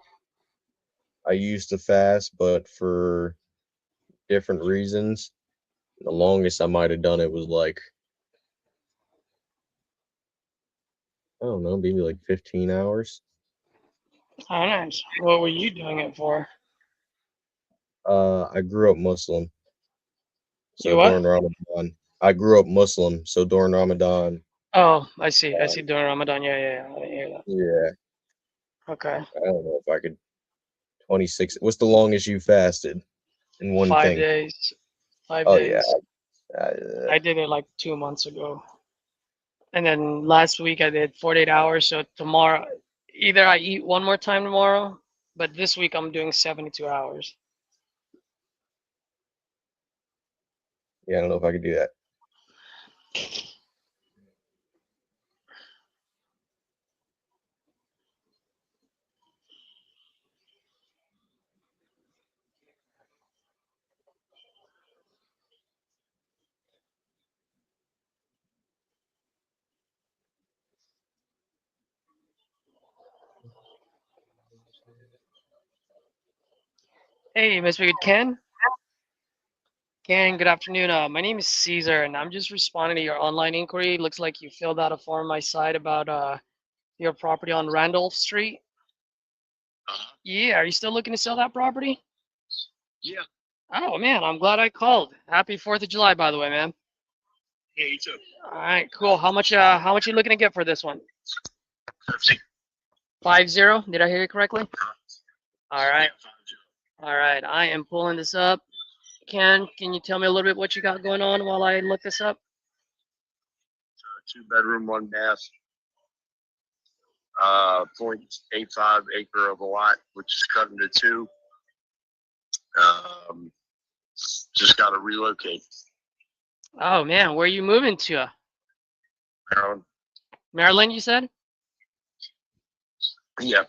I used to fast, but for different reasons. The longest I might have done it was like, I don't know, maybe like 15 hours. Oh, nice. What were you doing it for? I grew up Muslim, You so what? during Ramadan, I grew up Muslim, so during Ramadan, Oh, I see. I uh, see. During Ramadan. Yeah. I didn't hear that. yeah, Okay. I don't know if I could 26. What's the longest you fasted in one 5 days. thing? 5 Oh yeah, days. uh, I did it like 2 months ago. And then last week I did 48 hours. So tomorrow, either I eat one more time tomorrow, but this week I'm doing 72 hours. yeah, I don't know if I could do that. Hey, Mr. Ken. Ken, good afternoon. My name is Caesar, and I'm just responding to your online inquiry. Looks like you filled out a form on my site about your property on Randolph Street. Yeah, are you still looking to sell that property? Yeah. Oh man, I'm glad I called. Happy 4th of July, by the way, man. Yeah, you too. All right, cool. How much you looking to get for this one? 50? Did I hear you correctly? All right. All right, I am pulling this up. Ken, can you tell me a little bit what you got going on while I look this up? 2 bedroom, 1 bath, 0.85 acre of a lot, which is cut into two. Just got to relocate. Oh man, where are you moving to? Maryland. Maryland, you said? Yeah.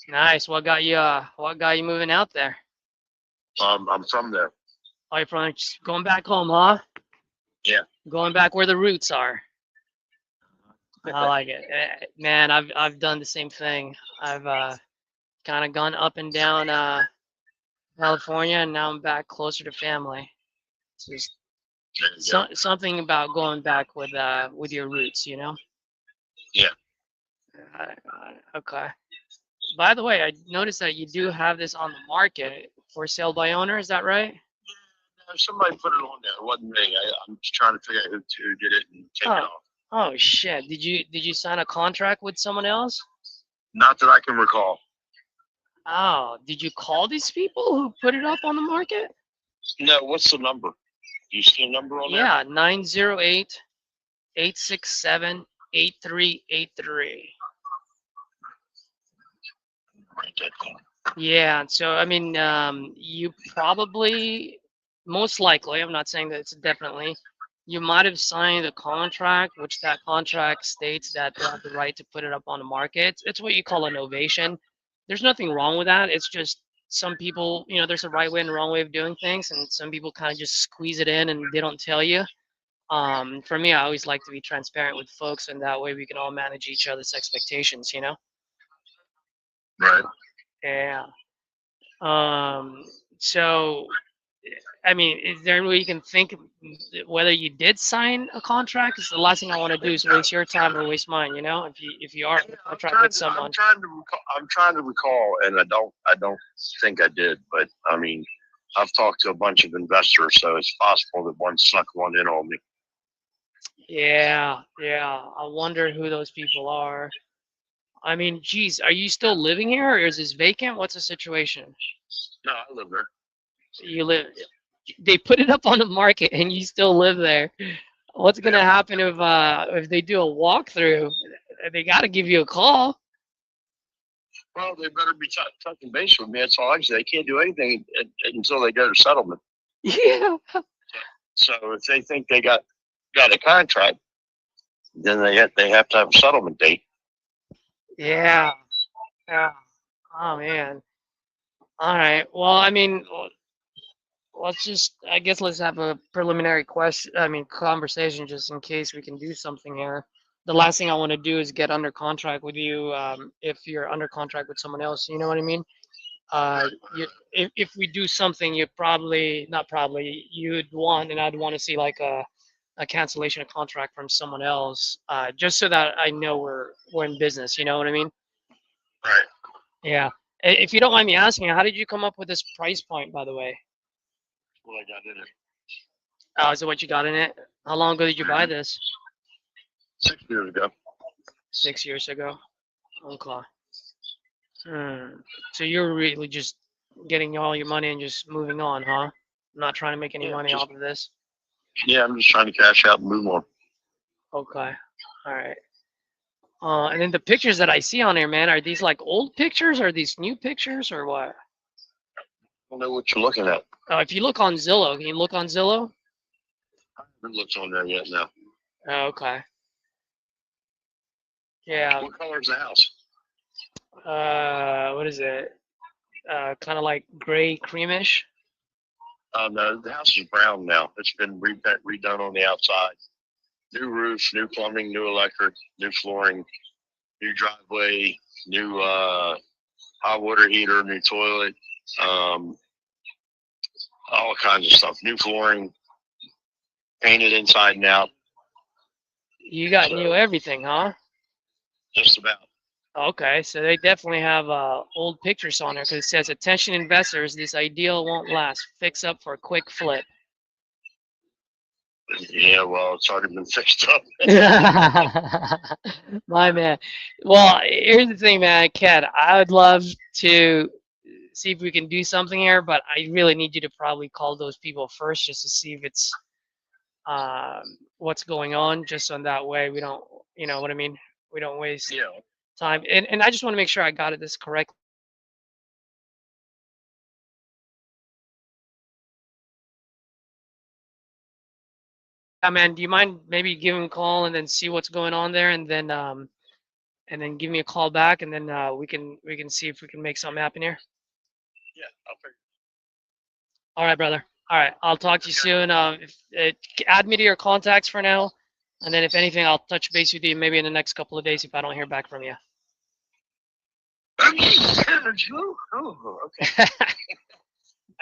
Nice. What got you moving out there? I'm from there. Oh, you're from going back home, huh? Yeah. Going back where the roots are. I like it. Man, I've done the same thing. I've kind of gone up and down California, and now I'm back closer to family. It's just something about going back with your roots, you know? Yeah. Okay. by the way, I noticed that you do have this on the market for sale by owner. Is that right? Somebody put it on there. It wasn't me. I'm just trying to figure out who did it and take it Oh. off. Oh shit! Did you sign a contract with someone else? Not that I can recall. Oh, did you call these people who put it up on the market? No, what's the number? Do you see a number on there? Yeah, 908-867-8383. Write that down. Yeah, so I mean, you probably, most likely, I'm not saying that it's definitely, you might have signed a contract, which that contract states that they have the right to put it up on the market. It's what you call an ovation. There's nothing wrong with that. It's just some people, there's a right way and a wrong way of doing things, and some people kind of just squeeze it in and they don't tell you. For me, I always like to be transparent with folks, and that way we can all manage each other's expectations, Right. Yeah. So, I mean, is there any way you can think whether you did sign a contract? Because the last thing I want to do is waste your time or waste mine. If you are in a contract with someone. I'm trying to recall, and I don't think I did, but I mean, I've talked to a bunch of investors, so it's possible that one snuck one in on me. Yeah. I wonder who those people are. I mean, geez, are you still living here, or is this vacant? What's the situation? No, I live there. You live. They put it up on the market, and you still live there. What's gonna happen if they do a walkthrough? They got to give you a call. Well, they better be touching base with me. That's all I say. They can't do anything until they go to settlement. Yeah. So if they think they got a contract, then they have to have a settlement date. Yeah. Oh man. All right. Well, I mean, let's have a preliminary conversation just in case we can do something here. The last thing I want to do is get under contract with you if you're under contract with someone else. You know what I mean? If we do something, you'd want, and I'd want to see like a cancellation of contract from someone else, just so that I know we're in business. You know what I mean? Right. Yeah. If you don't mind me asking, how did you come up with this price point, by the way? Well, I got in it. Oh, is it what you got in it? How long ago did you buy this? 6 years ago. 6 years ago. Okay. So you're really just getting all your money and just moving on, huh? Not trying to make any money off of this? Yeah, I'm just trying to cash out and move on. Okay. All right. And then the pictures that I see on here, man, are these like old pictures? Or are these new pictures or what? I don't know what you're looking at. If you look on Zillow, can you look on Zillow? I haven't looked on there yet now. Oh, okay. Yeah. What color is the house? What is it? Kind of like gray, creamish. No, the house is brown now. It's been redone on the outside. New roof, new plumbing, new electric, new flooring, new driveway, new hot water heater, new toilet, all kinds of stuff. New flooring, painted inside and out. You got new everything, huh? Just about. Okay, so they definitely have old pictures on there because it says, "Attention investors, this ideal won't last. Fix up for a quick flip." Yeah, well, it's already been fixed up. My man. Well, here's the thing, man, Ken. I would love to see if we can do something here, but I really need you to probably call those people first just to see if it's what's going on, just on that way we don't, you know what I mean? We don't waste time. And I just want to make sure I got this correct. Man, do you mind maybe giving him a call and then see what's going on there, and then give me a call back, and then we can see if we can make something happen here. Yeah, I'll figure. All right, brother. All right, I'll talk to you soon. Add me to your contacts for now, and then if anything, I'll touch base with you maybe in the next couple of days if I don't hear back from you. Oh, okay.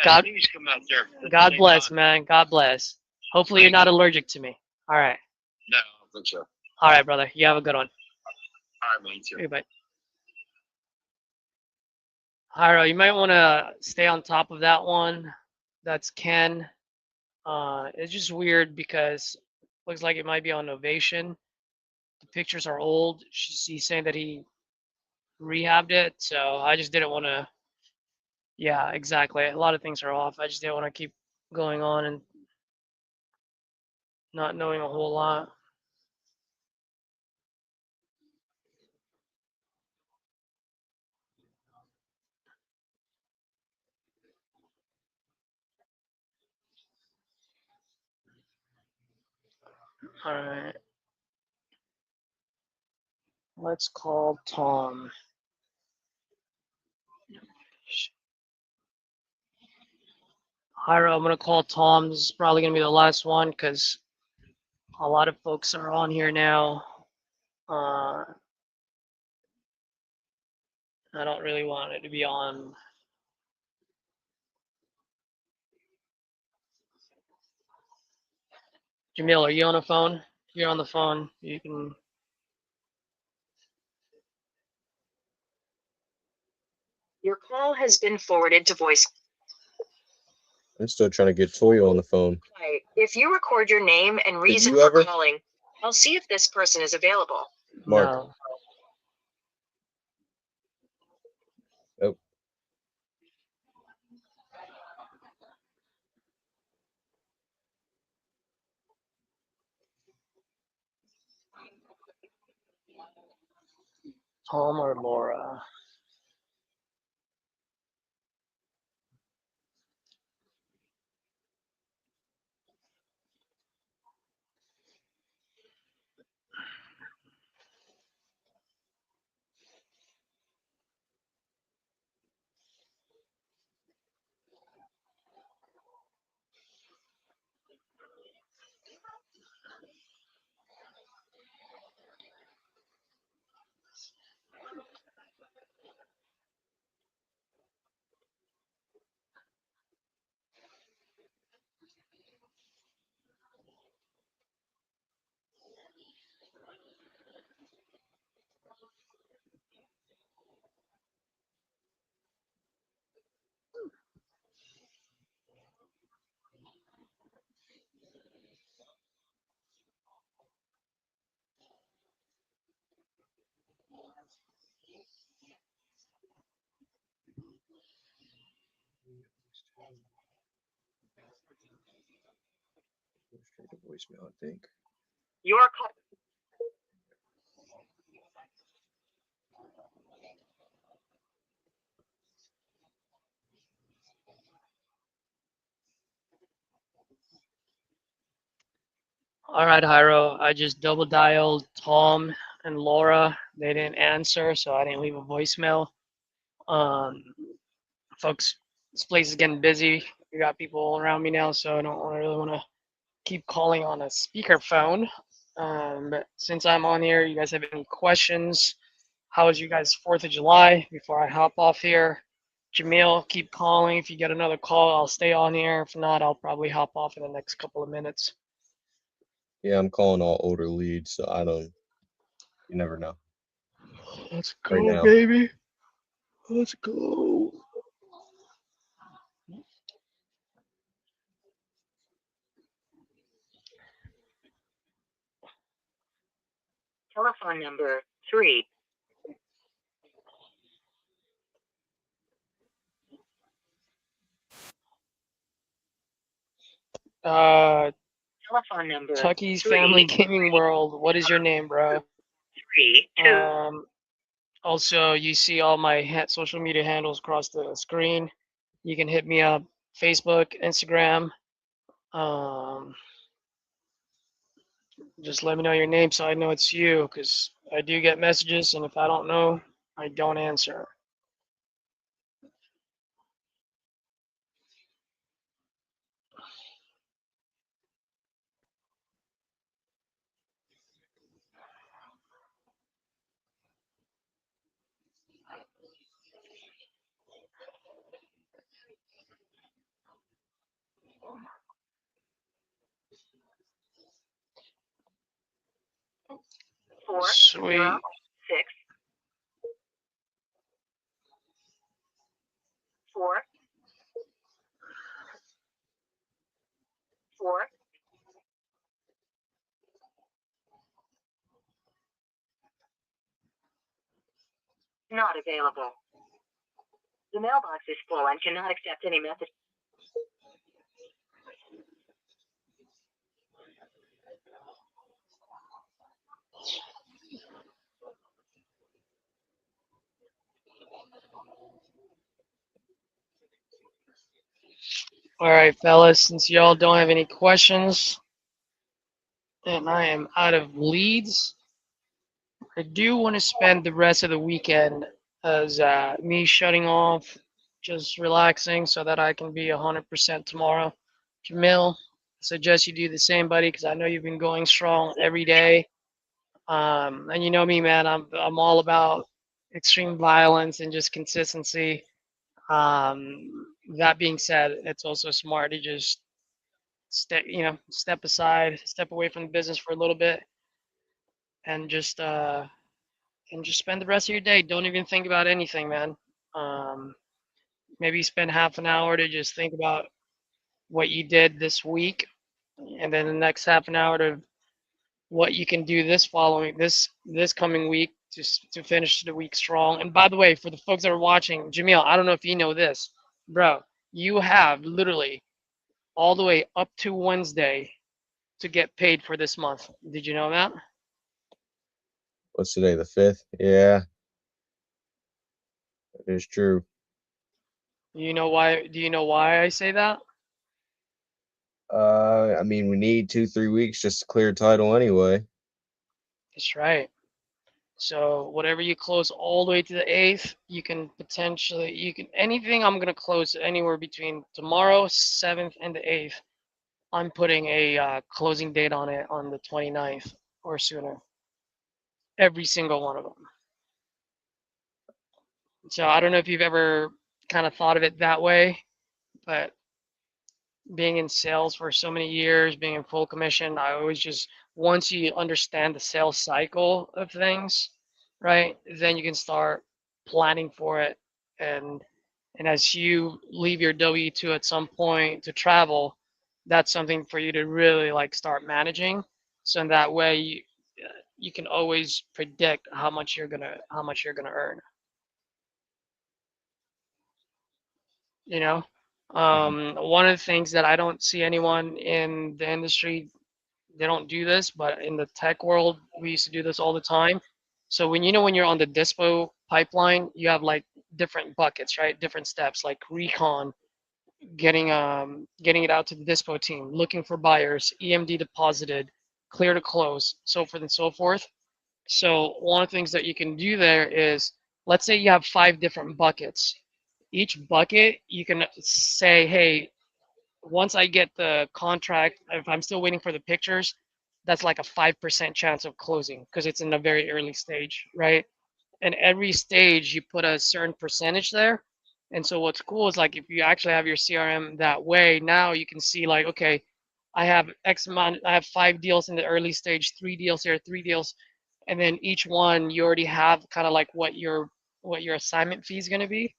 God- Please come out there. God bless, man. God bless. Hopefully you're not allergic to me. All right. No, I don't think so. All right, brother. You have a good one. All right, me too. Okay, bye. Hyro, you might want to stay on top of that one. That's Ken. It's just weird because looks like it might be on Novation. The pictures are old. He's saying that he rehabbed it, so I just didn't want to. Yeah, exactly. A lot of things are off. I just didn't want to keep going on and not knowing a whole lot. All right. Let's call Tom. Hyro, I'm gonna call Tom. This is probably gonna be the last one because a lot of folks are on here now. I don't really want it to be on. Jamil, are you on the phone? If you're on the phone, you can. Your call has been forwarded to voice. I'm still trying to get Toyo on the phone. If you record your name and reason you for ever? calling, I'll see if this person is available. Mark. No. Nope. Tom or Laura? Straight to voicemail, I think. Your call. All right, Hyro. I just double dialed Tom and Laura. They didn't answer, so I didn't leave a voicemail. Um, folks, this place is getting busy. We got people all around me now, so I don't really want to keep calling on a speakerphone. But since I'm on here, you guys have any questions? How was you guys' 4th of July before I hop off here? Jamil, keep calling. If you get another call, I'll stay on here. If not, I'll probably hop off in the next couple of minutes. Yeah, I'm calling all older leads, so I don't. You never know. Let's Right go, now. baby. Let's go. Telephone number 3. Telephone number Tucky's 3. Family Gaming World. What is your name, bro? 3 2. Also, you see all my social media handles across the screen. You can hit me up, Facebook, Instagram. Just let me know your name so I know it's you, because I do get messages, and if I don't know, I don't answer. Sweet. 6. 4, 4, not available. The mailbox is full and cannot accept any message. All right, fellas, since y'all don't have any questions and I am out of leads, I do want to spend the rest of the weekend as me shutting off, just relaxing so that I can be 100% tomorrow. Jamil, I suggest you do the same, buddy, because I know you've been going strong every day. And you know me, man, I'm all about extreme violence and just consistency. That being said, it's also smart to just step aside, step away from the business for a little bit, and just spend the rest of your day. Don't even think about anything, man. Um, Maybe spend half an hour to just think about what you did this week, and then the next half an hour to what you can do this coming week to finish the week strong. And by the way, for the folks that are watching, Jamil, I don't know if you know this, bro. You have literally all the way up to Wednesday to get paid for this month. Did you know that? What's today, the 5th? Yeah, it is true. You know why? Do you know why I say that? I mean, we need 2-3 weeks just to clear title anyway. That's right. So whatever you close all the way to the 8th, you can anything I'm gonna close anywhere between tomorrow, 7th, and the 8th. I'm putting a closing date on it on the 29th or sooner. Every single one of them. So I don't know if you've ever kind of thought of it that way, but being in sales for so many years, being in full commission, I always just, once you understand the sales cycle of things, right, then you can start planning for it. And as you leave your W-2 at some point to travel, that's something for you to really like start managing. So in that way you can always predict how much you're gonna earn. You know, one of the things that I don't see anyone in the industry, they don't do this, but in the tech world, we used to do this all the time. So when you're on the dispo pipeline, you have like different buckets, right? Different steps like recon, getting it out to the dispo team, looking for buyers, EMD deposited, clear to close, so forth and so forth. So one of the things that you can do there is, let's say you have 5 different buckets. Each bucket, you can say, hey, once I get the contract, if I'm still waiting for the pictures, that's like a 5% chance of closing because it's in a very early stage, right? And every stage you put a certain percentage there. And so what's cool is like if you actually have your CRM that way, now you can see like, okay, I have X amount, I have 5 deals in the early stage, 3 deals here, 3 deals, and then each one you already have kind of like what your assignment fee is going to be.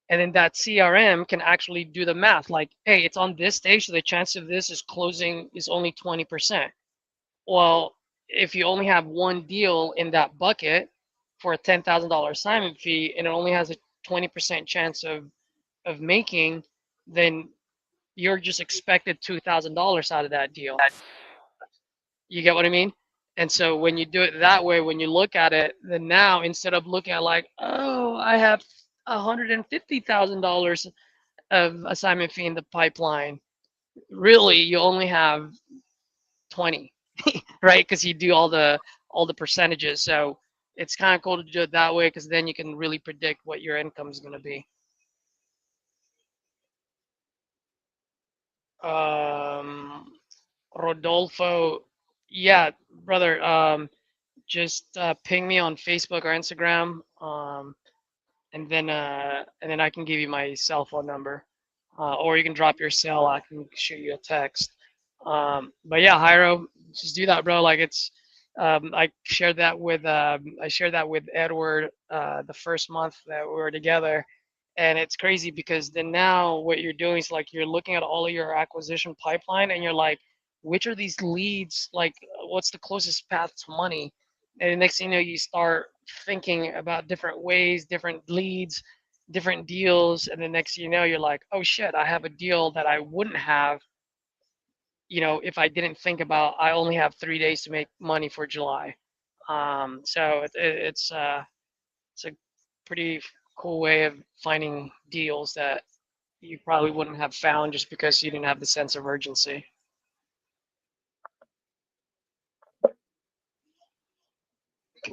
And then that CRM can actually do the math like, hey, it's on this stage, so the chance of this is closing is only 20%. Well, if you only have one deal in that bucket for a $10,000 assignment fee and it only has a 20% chance of making, then you're just expected $2,000 out of that deal. You get what I mean? And so when you do it that way, when you look at it, then now instead of looking at like, oh, I have $150,000 of assignment fee in the pipeline, really you only have 20, right? Because you do all the percentages. So it's kind of cool to do it that way because then you can really predict what your income is going to be. Rodolfo, yeah, brother. Just ping me on Facebook or Instagram, and then I can give you my cell phone number, or you can drop your cell. I can shoot you a text. But yeah, Jairo, just do that, bro. Like it's, I shared that with Edward the first month that we were together, And it's crazy because then now what you're doing is like you're looking at all of your acquisition pipeline and you're like, which are these leads? Like, what's the closest path to money? And the next thing you know, you start thinking about different ways, different leads, different deals. And the next thing you know, you're like, oh shit, I have a deal that I wouldn't have, if I didn't think about I only have 3 days to make money for July. So it's a pretty cool way of finding deals that you probably wouldn't have found just because you didn't have the sense of urgency.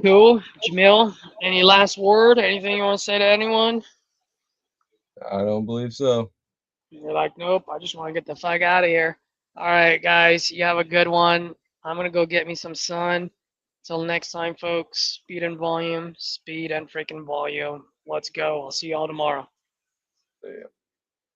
Cool. Jamil, any last word? Anything you want to say to anyone? I don't believe so. You're like, nope, I just want to get the fuck out of here. All right, guys, you have a good one. I'm going to go get me some sun. Till next time, folks, speed and volume, speed and freaking volume. Let's go. I'll see y'all tomorrow. Yeah.